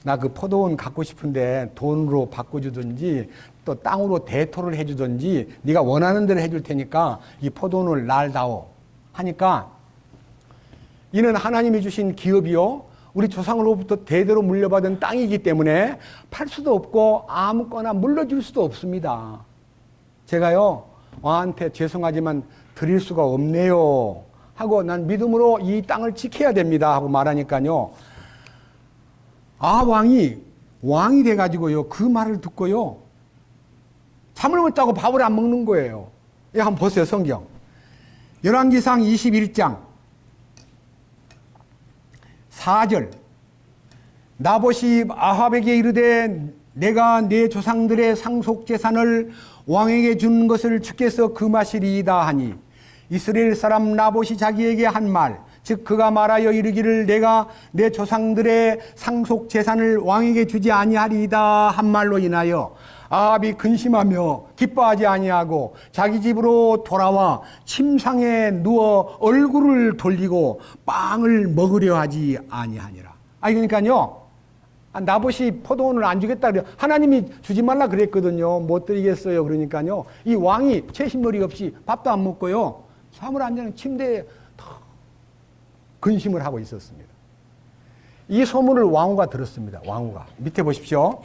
나 그 포도원 갖고 싶은데 돈으로 바꿔주든지 또 땅으로 대토를 해주든지 네가 원하는 대로 해줄 테니까 이 포도원을 날다오 하니까 이는 하나님이 주신 기업이요 우리 조상으로부터 대대로 물려받은 땅이기 때문에 팔 수도 없고 아무거나 물려줄 수도 없습니다. 제가요 왕한테 죄송하지만 드릴 수가 없네요 하고 난 믿음으로 이 땅을 지켜야 됩니다 하고 말하니까요 왕이 돼가지고요 그 말을 듣고요 잠을 못 자고 밥을 안 먹는 거예요. 예, 한번 보세요 성경 열왕기상 21장 4절 나봇이 아합에게 이르되 내가 내 조상들의 상속재산을 왕에게 준 것을 주께서 금하시리이다 하니 이스라엘 사람 나봇이 자기에게 한 말 즉 그가 말하여 이르기를 내가 내 조상들의 상속재산을 왕에게 주지 아니하리이다 한 말로 인하여 아합이 근심하며 기뻐하지 아니하고 자기 집으로 돌아와 침상에 누워 얼굴을 돌리고 빵을 먹으려 하지 아니하니라. 그러니까요 나봇이 포도원을 안 주겠다 그래요. 하나님이 주지 말라 그랬거든요. 못 드리겠어요. 그러니까요 이 왕이 채식머리 없이 밥도 안 먹고요 잠을 안 자는 침대에 근심을 하고 있었습니다. 이 소문을 왕후가 들었습니다. 왕후가 밑에 보십시오.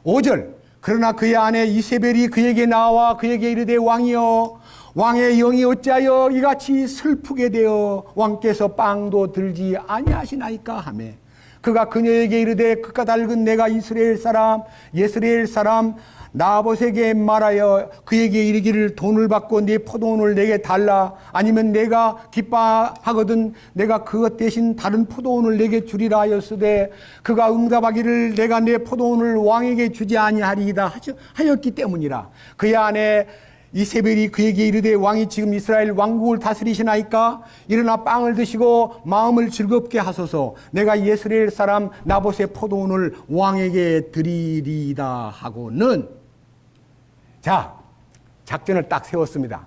5절 그러나 그의 아내 이세벨이 그에게 나와 그에게 이르되 왕이여 왕의 영이 어찌하여 이같이 슬프게 되어 왕께서 빵도 들지 아니하시나이까 하매 그가 그녀에게 이르되 그가 닳은 내가 이스라엘 사람 예스라엘 사람 나봇에게 말하여 그에게 이르기를 돈을 받고 네 포도원을 내게 달라 아니면 내가 기뻐하거든 내가 그것 대신 다른 포도원을 내게 주리라 하였으되 그가 응답하기를 내가 내 포도원을 왕에게 주지 아니하리이다 하였기 때문이라. 그의 아내 이세벨이 그에게 이르되 왕이 지금 이스라엘 왕국을 다스리시나이까 일어나 빵을 드시고 마음을 즐겁게 하소서 내가 예스라엘 사람 나봇의 포도원을 왕에게 드리리이다 하고는 자 작전을 딱 세웠습니다.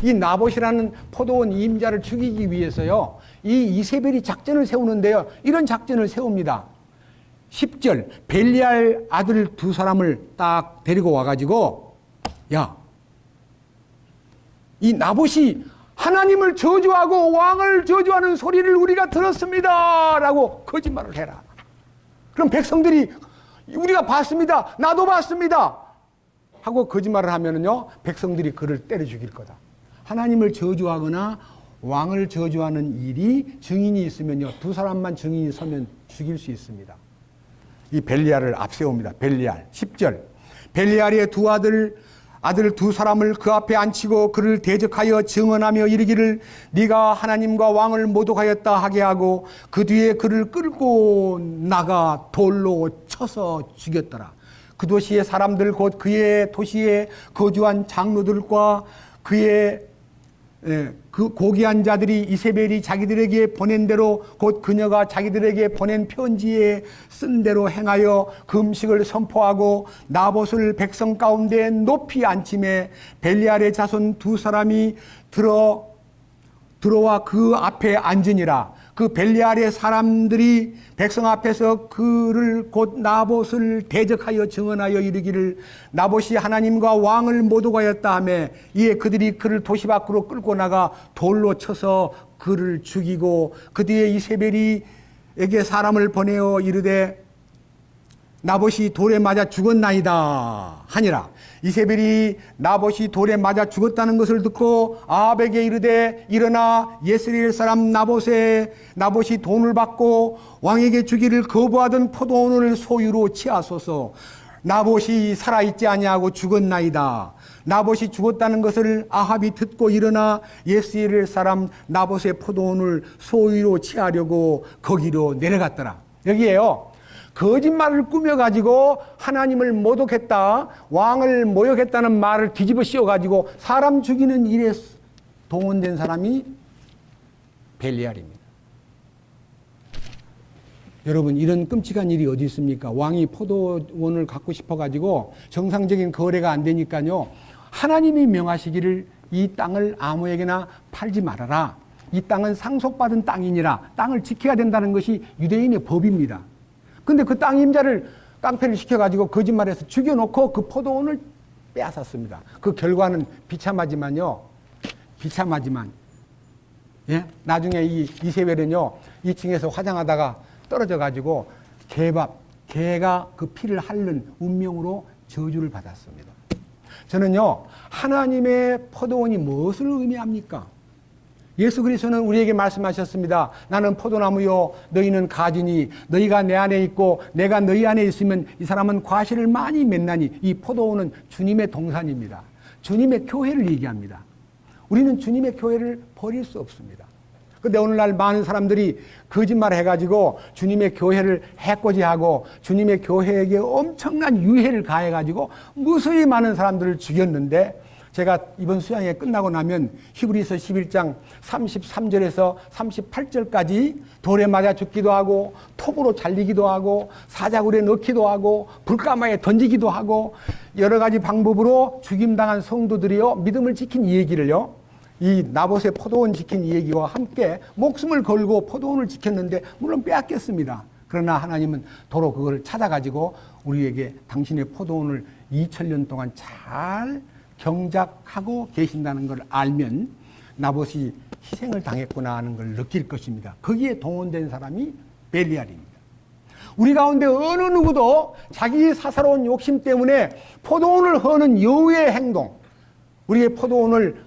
이 나봇이라는 포도원 임자를 죽이기 위해서요 이 이세벨이 작전을 세우는데요 이런 작전을 세웁니다. 10절 벨리알 아들 두 사람을 딱 데리고 와가지고 이 나봇이 하나님을 저주하고 왕을 저주하는 소리를 우리가 들었습니다 라고 거짓말을 해라. 그럼 백성들이 우리가 봤습니다 나도 봤습니다 하고 거짓말을 하면은요 백성들이 그를 때려 죽일 거다. 하나님을 저주하거나 왕을 저주하는 일이 증인이 있으면요 두 사람만 증인이 서면 죽일 수 있습니다. 이 벨리알을 앞세웁니다. 벨리알 10절 벨리알의 두 아들 두 사람을 그 앞에 앉히고 그를 대적하여 증언하며 이르기를 네가 하나님과 왕을 모독하였다 하게 하고 그 뒤에 그를 끌고 나가 돌로 쳐서 죽였더라. 그 도시의 사람들 곧 그의 도시에 거주한 장로들과 그의 그 고귀한 자들이 이세벨이 자기들에게 보낸 대로 곧 그녀가 자기들에게 보낸 편지에 쓴 대로 행하여 그 음식을 선포하고 나봇을 백성 가운데 높이 앉힘에 벨리알의 자손 두 사람이 들어와 그 앞에 앉으니라. 그 벨리알의 사람들이 백성 앞에서 그를 곧 나봇을 대적하여 증언하여 이르기를 나봇이 하나님과 왕을 모독하였다 하며 이에 그들이 그를 도시 밖으로 끌고 나가 돌로 쳐서 그를 죽이고 그 뒤에 이세벨이에게 사람을 보내어 이르되 나봇이 돌에 맞아 죽었나이다 하니라. 이세벨이 나봇이 돌에 맞아 죽었다는 것을 듣고 아합에게 이르되 일어나 예스라엘 사람 나봇이 돈을 받고 왕에게 주기를 거부하던 포도원을 소유로 취하소서. 나봇이 살아있지 아니하고 죽었나이다. 나봇이 죽었다는 것을 아합이 듣고 일어나 예스라엘 사람 나봇의 포도원을 소유로 취하려고 거기로 내려갔더라. 여기에요. 거짓말을 꾸며가지고 하나님을 모독했다, 왕을 모욕했다는 말을 뒤집어 씌워가지고 사람 죽이는 일에 동원된 사람이 벨리알입니다. 여러분, 이런 끔찍한 일이 어디 있습니까? 왕이 포도원을 갖고 싶어가지고 정상적인 거래가 안 되니까요. 하나님이 명하시기를 이 땅을 아무에게나 팔지 말아라. 이 땅은 상속받은 땅이니라. 땅을 지켜야 된다는 것이 유대인의 법입니다. 근데 그 땅 임자를 깡패를 시켜가지고 거짓말해서 죽여놓고 그 포도원을 빼앗았습니다. 그 결과는 비참하지만요. 비참하지만, 예? 나중에 이 이세벨은요, 2층에서 화장하다가 떨어져가지고 개가 그 피를 핥는 운명으로 저주를 받았습니다. 저는요, 하나님의 포도원이 무엇을 의미합니까? 예수 그리스도는 우리에게 말씀하셨습니다. 나는 포도나무요, 너희는 가지니 너희가 내 안에 있고 내가 너희 안에 있으면 이 사람은 과실을 많이 맺나니. 이 포도원은 주님의 동산입니다. 주님의 교회를 얘기합니다. 우리는 주님의 교회를 버릴 수 없습니다. 근데 오늘날 많은 사람들이 거짓말 해가지고 주님의 교회를 해코지하고 주님의 교회에게 엄청난 유해를 가해가지고 무수히 많은 사람들을 죽였는데, 제가 이번 수양회 끝나고 나면 히브리서 11장 33절에서 38절까지 돌에 맞아 죽기도 하고 톱으로 잘리기도 하고 사자굴에 넣기도 하고 불가마에 던지기도 하고 여러 가지 방법으로 죽임당한 성도들이요, 믿음을 지킨 이 얘기를요, 이 나봇의 포도원 지킨 이 얘기와 함께 목숨을 걸고 포도원을 지켰는데 물론 빼앗겼습니다. 그러나 하나님은 도로 그걸 찾아가지고 우리에게 당신의 포도원을 2000년 동안 잘 경작하고 계신다는 걸 알면 나봇이 희생을 당했구나 하는 걸 느낄 것입니다. 거기에 동원된 사람이 벨리알입니다. 우리 가운데 어느 누구도 자기 사사로운 욕심 때문에 포도원을 허는 여우의 행동, 우리의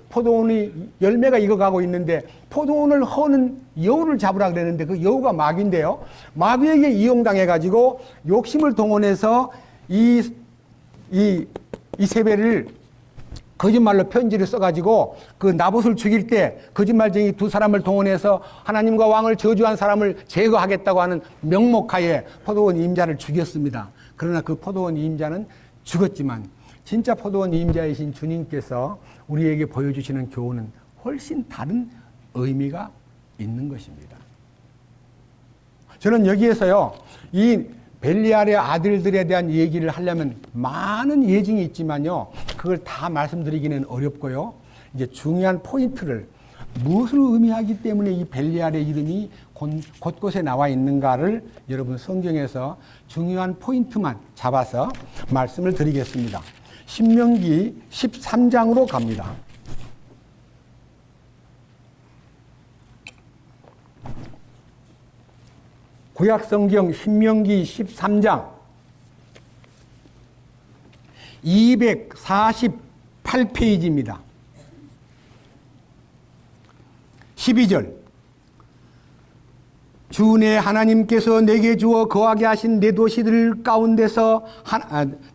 포도원이 열매가 익어가고 있는데 포도원을 허는 여우를 잡으라 그랬는데 그 여우가 마귀인데요. 마귀에게 이용당해가지고 욕심을 동원해서 이세벨을 거짓말로 편지를 써가지고 그 나봇을 죽일 때 거짓말쟁이 두 사람을 동원해서 하나님과 왕을 저주한 사람을 제거하겠다고 하는 명목하에 포도원 임자를 죽였습니다. 그러나 그 포도원 임자는 죽었지만 진짜 포도원 임자이신 주님께서 우리에게 보여주시는 교훈은 훨씬 다른 의미가 있는 것입니다. 저는 여기에서요, 이 벨리알의 아들들에 대한 얘기를 하려면 많은 예증이 있지만요, 그걸 다 말씀드리기는 어렵고요. 이제 중요한 포인트를, 무엇을 의미하기 때문에 이 벨리알의 이름이 곳곳에 나와 있는가를 여러분 성경에서 중요한 포인트만 잡아서 말씀을 드리겠습니다. 신명기 13장으로 갑니다. 구약성경 신명기 13장 248페이지입니다. 12절. 주 내 하나님께서 내게 주어 거하게 하신 내 도시들 가운데서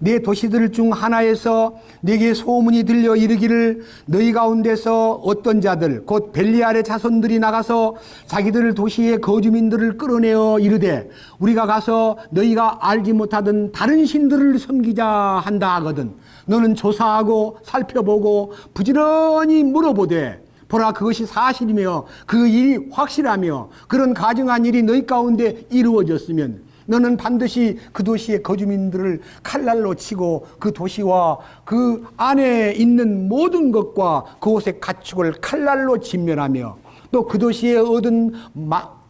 내 도시들 중 하나에서 내게 소문이 들려 이르기를 너희 가운데서 어떤 자들 곧 벨리알의 자손들이 나가서 자기들 도시의 거주민들을 끌어내어 이르되 우리가 가서 너희가 알지 못하던 다른 신들을 섬기자 한다 하거든 너는 조사하고 살펴보고 부지런히 물어보되 보라 그것이 사실이며 그 일이 확실하며 그런 가증한 일이 너희 가운데 이루어졌으면 너는 반드시 그 도시의 거주민들을 칼날로 치고 그 도시와 그 안에 있는 모든 것과 그곳의 가축을 칼날로 진멸하며 또 그 도시에 얻은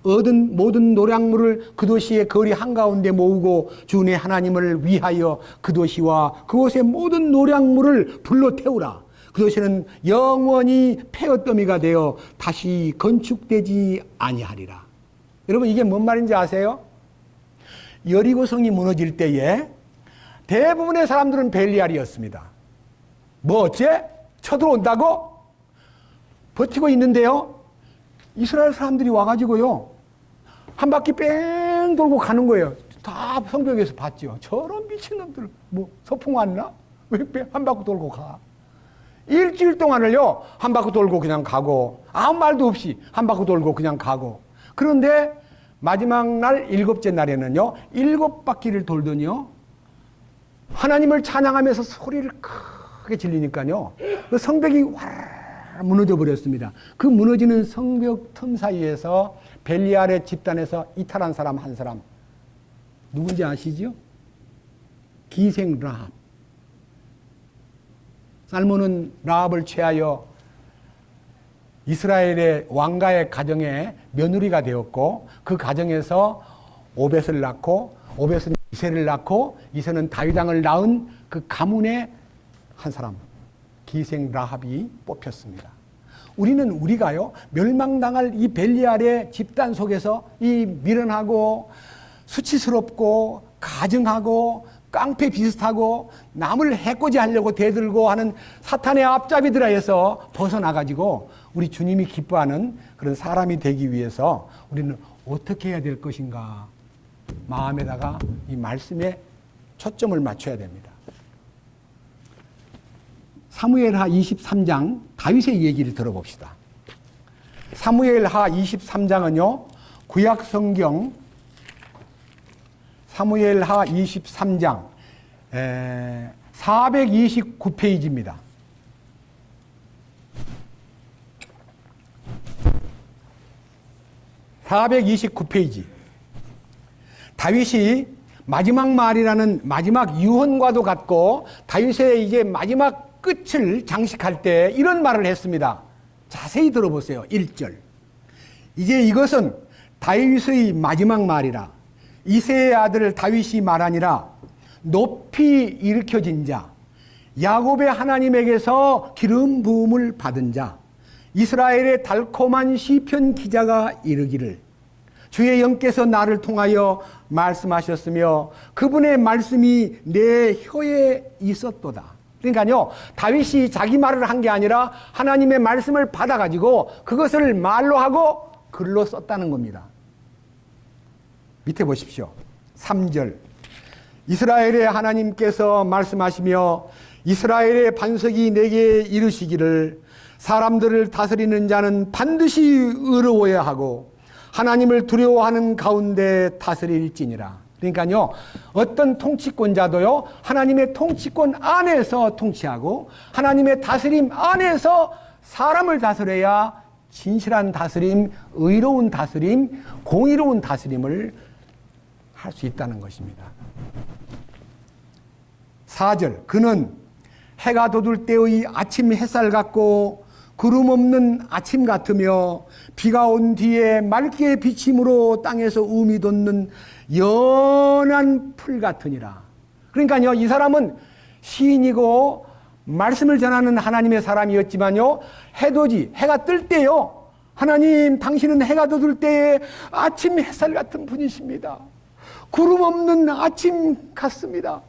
모든 노량물을 그 도시의 거리 한가운데 모으고 주 내 하나님을 위하여 그 도시와 그곳의 모든 노량물을 불러 태우라. 그 도시는 영원히 폐허더미가 되어 다시 건축되지 아니하리라. 여러분 이게 뭔 말인지 아세요? 여리고성이 무너질 때에 대부분의 사람들은 벨리알이었습니다. 뭐 어째? 쳐들어온다고? 버티고 있는데요. 이스라엘 사람들이 와가지고요. 한 바퀴 뺑 돌고 가는 거예요. 다 성경에서 봤죠. 저런 미친놈들 뭐 소풍 왔나? 왜 한 바퀴 돌고 가? 일주일 동안을요, 한 바퀴 돌고 그냥 가고, 아무 말도 없이 한 바퀴 돌고 그냥 가고. 그런데 마지막 날 7째 날에는요, 7바퀴를 돌더니요, 하나님을 찬양하면서 소리를 크게 질리니까요, 그 성벽이 와 무너져 버렸습니다. 그 무너지는 성벽 틈 사이에서 벨리알의 집단에서 이탈한 사람 한 사람, 누군지 아시죠? 기생 라합. 살몬은 라합을 취하여 이스라엘의 왕가의 가정에 며느리가 되었고 그 가정에서 오벳을 낳고 오벳은 이새를 낳고 이새는 다윗 왕을 낳은 그 가문의 한 사람 기생 라합이 뽑혔습니다. 우리가요 멸망당할 이 벨리알의 집단 속에서 이 미련하고 수치스럽고 가증하고 깡패 비슷하고 남을 해코지 하려고 대들고 하는 사탄의 앞잡이들에서 벗어나가지고 우리 주님이 기뻐하는 그런 사람이 되기 위해서 우리는 어떻게 해야 될 것인가 마음에다가 이 말씀에 초점을 맞춰야 됩니다. 사무엘하 23장 다윗의 얘기를 들어봅시다. 사무엘하 23장은요 구약성경 사무엘하 23장 429페이지입니다. (429페이지) 다윗이 마지막 말이라는 마지막 유언과도 같고 다윗의 이제 마지막 끝을 장식할 때 이런 말을 했습니다. 자세히 들어보세요. 1절 이제 이것은 다윗의 마지막 말이라 이새의 아들 다윗이 말하니라 높이 일으켜진 자 야곱의 하나님에게서 기름 부음을 받은 자 이스라엘의 달콤한 시편 기자가 이르기를 주의 영께서 나를 통하여 말씀하셨으며 그분의 말씀이 내 혀에 있었도다. 그러니까요 다윗이 자기 말을 한 게 아니라 하나님의 말씀을 받아가지고 그것을 말로 하고 글로 썼다는 겁니다. 밑에 보십시오. 3절 이스라엘의 하나님께서 말씀하시며 이스라엘의 반석이 내게 이르시기를 사람들을 다스리는 자는 반드시 의로워야 하고 하나님을 두려워하는 가운데 다스릴지니라. 그러니까요 어떤 통치권자도요 하나님의 통치권 안에서 통치하고 하나님의 다스림 안에서 사람을 다스려야 진실한 다스림, 의로운 다스림, 공의로운 다스림을 할 수 있다는 것입니다. 4절 그는 해가 돋을 때의 아침 햇살 같고 구름 없는 아침 같으며 비가 온 뒤에 맑게 비침으로 땅에서 움이 돋는 연한 풀 같으니라. 그러니까요 이 사람은 시인이고 말씀을 전하는 하나님의 사람이었지만요 해가 뜰 때요 하나님 당신은 해가 돋을 때에 아침 햇살 같은 분이십니다. 구름 없는 아침 같습니다.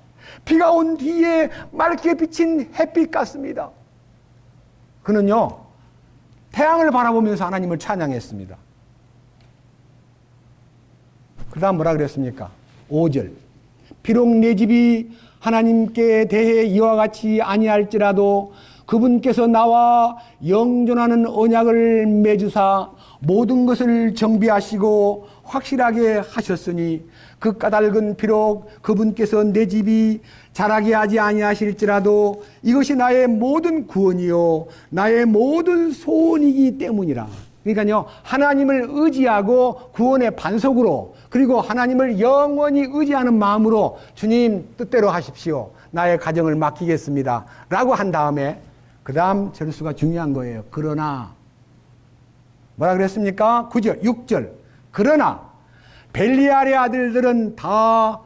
비가 온 뒤에 맑게 비친 햇빛 같습니다. 그는요 태양을 바라보면서 하나님을 찬양했습니다. 그 다음 뭐라 그랬습니까? 5절 비록 내 집이 하나님께 대해 이와 같이 아니할지라도 그분께서 나와 영존하는 언약을 맺으사 모든 것을 정비하시고 확실하게 하셨으니 그 까닭은 비록 그분께서 내 집이 자라게 하지 아니하실지라도 이것이 나의 모든 구원이요 나의 모든 소원이기 때문이라. 그러니까요 하나님을 의지하고 구원의 반석으로 그리고 하나님을 영원히 의지하는 마음으로 주님 뜻대로 하십시오. 나의 가정을 맡기겠습니다. 라고 한 다음에 그 다음 절수가 중요한 거예요. 그러나 뭐라 그랬습니까? 9절, 6절 그러나 벨리알의 아들들은 다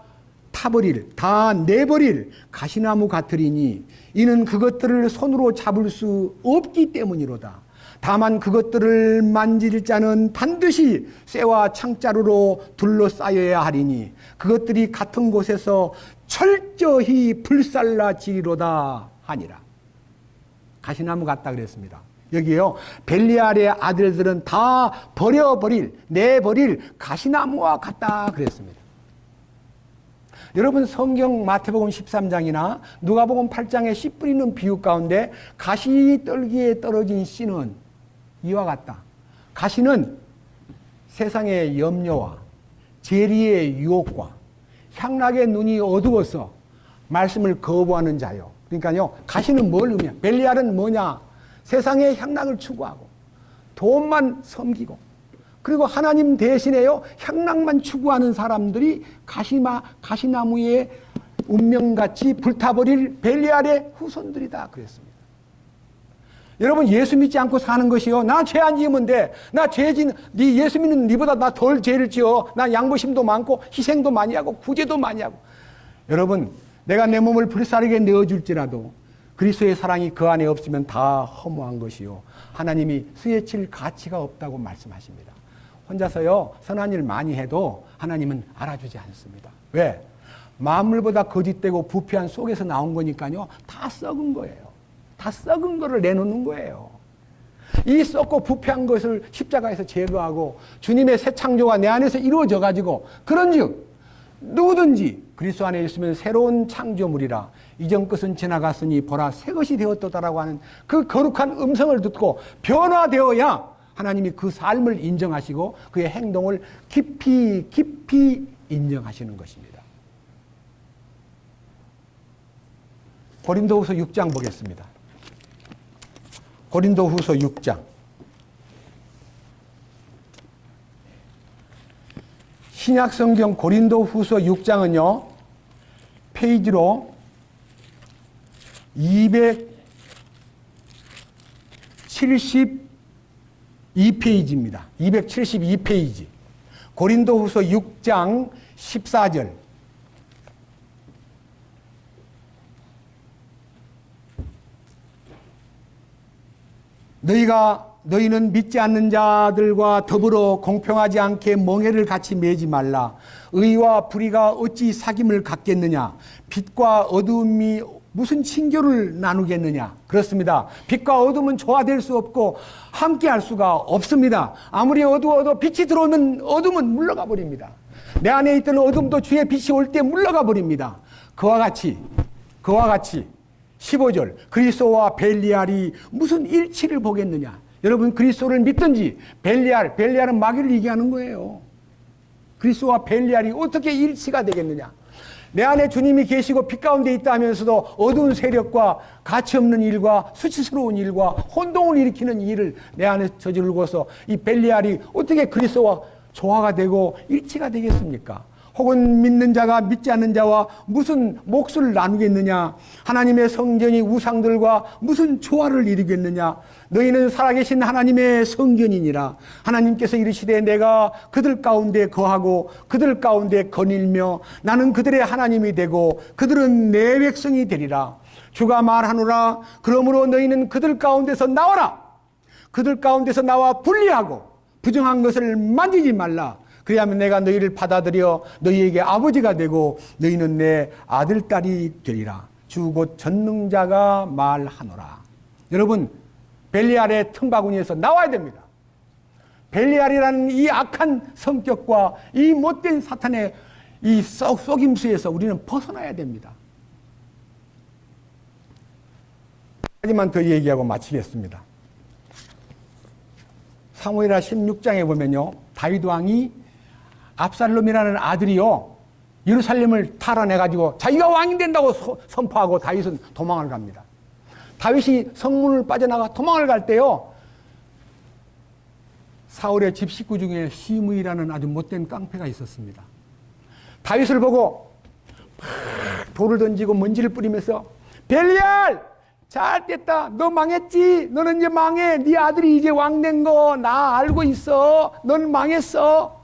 내버릴 가시나무 같으리니 이는 그것들을 손으로 잡을 수 없기 때문이로다. 다만 그것들을 만질 자는 반드시 쇠와 창자루로 둘러싸여야 하리니 그것들이 같은 곳에서 철저히 불살라지리로다 하니라. 가시나무 같다 그랬습니다. 여기요 벨리알의 아들들은 다 내버릴 가시나무와 같다 그랬습니다. 여러분 성경 마태복음 13장이나 누가복음 8장의 씨 뿌리는 비유 가운데 가시떨기에 떨어진 씨는 이와 같다. 가시는 세상의 염려와 재리의 유혹과 향락의 눈이 어두워서 말씀을 거부하는 자요. 그러니까요 가시는 뭘 의미해? 벨리알은 뭐냐? 세상의 향락을 추구하고 돈만 섬기고 그리고 하나님 대신에요, 향락만 추구하는 사람들이 가시나무에 운명같이 불타버릴 벨리알의 후손들이다 그랬습니다. 여러분, 예수 믿지 않고 사는 것이요, 나 죄 안 지으면 돼, 나 죄진, 네 예수 믿는 네보다 나 덜 죄를 지어, 나 양보심도 많고 희생도 많이 하고 구제도 많이 하고. 여러분, 내가 내 몸을 불사르게 내어줄지라도 그리스도의 사랑이 그 안에 없으면 다 허무한 것이요, 하나님이 스예칠 가치가 없다고 말씀하십니다. 혼자서요 선한 일 많이 해도 하나님은 알아주지 않습니다. 왜? 만물보다 거짓되고 부패한 속에서 나온 거니까요, 다 썩은 거예요. 다 썩은 거를 내놓는 거예요. 이 썩고 부패한 것을 십자가에서 제거하고 주님의 새 창조가 내 안에서 이루어져 가지고, 그런즉 누구든지 그리스도 안에 있으면 새로운 창조물이라, 이전 것은 지나갔으니 보라 새 것이 되었도다라고 하는 그 거룩한 음성을 듣고 변화되어야 하나님이 그 삶을 인정하시고 그의 행동을 깊이 인정하시는 것입니다. 고린도후서 6장 보겠습니다. 고린도후서 6장. 신약성경 고린도후서 6장은요, 페이지로 272페이지입니다. 272페이지. 고린도후서 6장 14절. 너희는 믿지 않는 자들과 더불어 공평하지 않게 멍에를 같이 매지 말라. 의와 불의가 어찌 사귐을 갖겠느냐. 빛과 어두움이 무슨 친교를 나누겠느냐. 그렇습니다. 빛과 어둠은 조화될 수 없고 함께 할 수가 없습니다. 아무리 어두워도 빛이 들어오면 어둠은 물러가 버립니다. 내 안에 있던 어둠도 주의 빛이 올 때 물러가 버립니다. 그와 같이 15절, 그리스도와 벨리알이 무슨 일치를 보겠느냐. 여러분, 그리스도를 믿든지 벨리알은 마귀를 얘기하는 거예요. 그리스도와 벨리알이 어떻게 일치가 되겠느냐. 내 안에 주님이 계시고 빛 가운데 있다 하면서도 어두운 세력과 가치없는 일과 수치스러운 일과 혼동을 일으키는 일을 내 안에 저지르고서 이 벨리알이 어떻게 그리스도와 조화가 되고 일치가 되겠습니까? 혹은 믿는 자가 믿지 않는 자와 무슨 몫을 나누겠느냐. 하나님의 성전이 우상들과 무슨 조화를 이루겠느냐. 너희는 살아계신 하나님의 성전이니라. 하나님께서 이르시되 내가 그들 가운데 거하고 그들 가운데 거닐며 나는 그들의 하나님이 되고 그들은 내 백성이 되리라. 주가 말하노라. 그러므로 너희는 그들 가운데서 나와라. 그들 가운데서 나와 분리하고 부정한 것을 만지지 말라. 그리하면 내가 너희를 받아들여 너희에게 아버지가 되고 너희는 내 아들, 딸이 되리라. 주 곧 전능자가 말하노라. 여러분, 벨리알의 틈바구니에서 나와야 됩니다. 벨리알이라는 이 악한 성격과 이 못된 사탄의 이 속임수에서 우리는 벗어나야 됩니다. 하지만 더 얘기하고 마치겠습니다. 사무엘하 16장에 보면요, 다윗 왕이 압살롬이라는 아들이요, 예루살렘을 탈환해가지고 자기가 왕이 된다고 선포하고 다윗은 도망을 갑니다. 다윗이 성문을 빠져나가 도망을 갈 때요, 사울의 집 식구 중에 시므이라는 아주 못된 깡패가 있었습니다. 다윗을 보고 막 돌을 던지고 먼지를 뿌리면서 벨리알! 잘 됐다. 너 망했지? 너는 이제 망해. 네 아들이 이제 왕 된 거 나 알고 있어. 넌 망했어.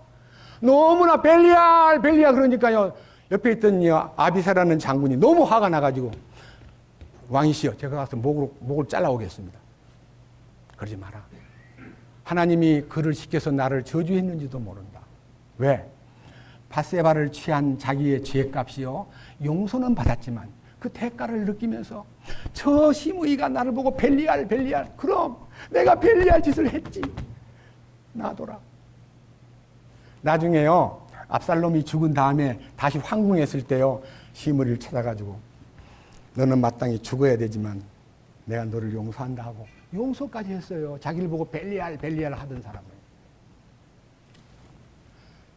너무나 벨리알 그러니까요, 옆에 있던 아비사라는 장군이 너무 화가 나가지고 왕이시여, 제가 가서 목을 잘라오겠습니다. 그러지 마라. 하나님이 그를 시켜서 나를 저주했는지도 모른다. 왜? 밧세바를 취한 자기의 죄값이요, 용서는 받았지만 그 대가를 느끼면서 저 시므이가 나를 보고 벨리알 그럼 내가 벨리알 짓을 했지. 놔둬라. 나중에요, 압살롬이 죽은 다음에 다시 황궁했을 때요, 시므이를 찾아가지고 너는 마땅히 죽어야 되지만 내가 너를 용서한다 하고 용서까지 했어요. 자기를 보고 벨리알 하던 사람을.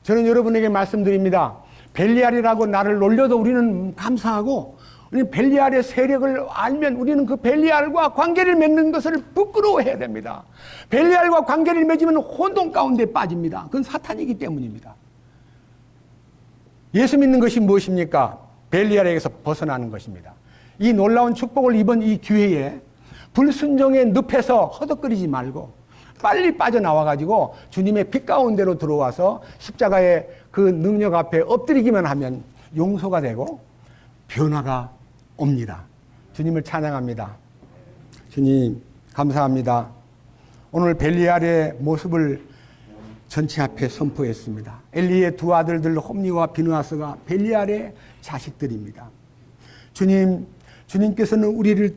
저는 여러분에게 말씀드립니다. 벨리알이라고 나를 놀려도 우리는 감사하고 우리는 벨리알의 세력을 알면 우리는 그 벨리알과 관계를 맺는 것을 부끄러워해야 됩니다. 벨리알과 관계를 맺으면 혼돈 가운데 빠집니다. 그건 사탄이기 때문입니다. 예수 믿는 것이 무엇입니까? 벨리알에게서 벗어나는 것입니다. 이 놀라운 축복을 입은 이 기회에 불순종의 늪에서 허덕거리지 말고 빨리 빠져나와가지고 주님의 빛 가운데로 들어와서 십자가의 그 능력 앞에 엎드리기만 하면 용서가 되고 변화가 옵니다. 주님을 찬양합니다. 주님 감사합니다. 오늘 벨리알의 모습을 전체 앞에 선포했습니다. 엘리의 두 아들들 홈니와 비느하스가 벨리알의 자식들입니다. 주님께서는 우리를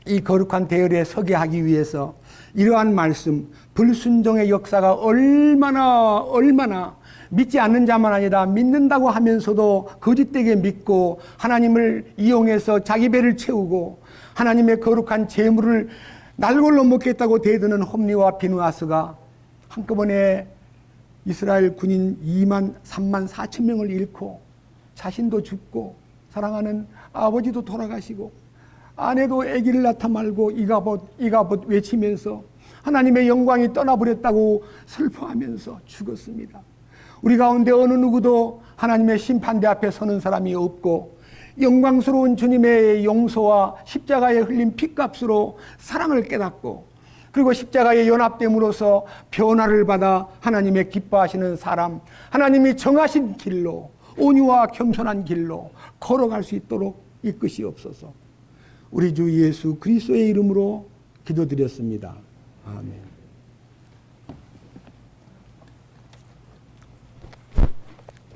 이 거룩한 대열에 서게 하기 위해서 이러한 말씀, 불순종의 역사가 얼마나 믿지 않는 자만 아니라 믿는다고 하면서도 거짓되게 믿고 하나님을 이용해서 자기 배를 채우고 하나님의 거룩한 재물을 날골로 먹겠다고 대드는 홈니와 비느하스가 한꺼번에 이스라엘 군인 3만 4천 명을 잃고 자신도 죽고 사랑하는 아버지도 돌아가시고 아내도 아기를 낳다 말고 이가봇 외치면서 하나님의 영광이 떠나버렸다고 슬퍼하면서 죽었습니다. 우리 가운데 어느 누구도 하나님의 심판대 앞에 서는 사람이 없고 영광스러운 주님의 용서와 십자가에 흘린 피값으로 사랑을 깨닫고 그리고 십자가에 연합됨으로써 변화를 받아 하나님의 기뻐하시는 사람, 하나님이 정하신 길로 온유와 겸손한 길로 걸어갈 수 있도록 이끄시옵소서. 우리 주 예수 그리스도의 이름으로 기도드렸습니다. 아멘.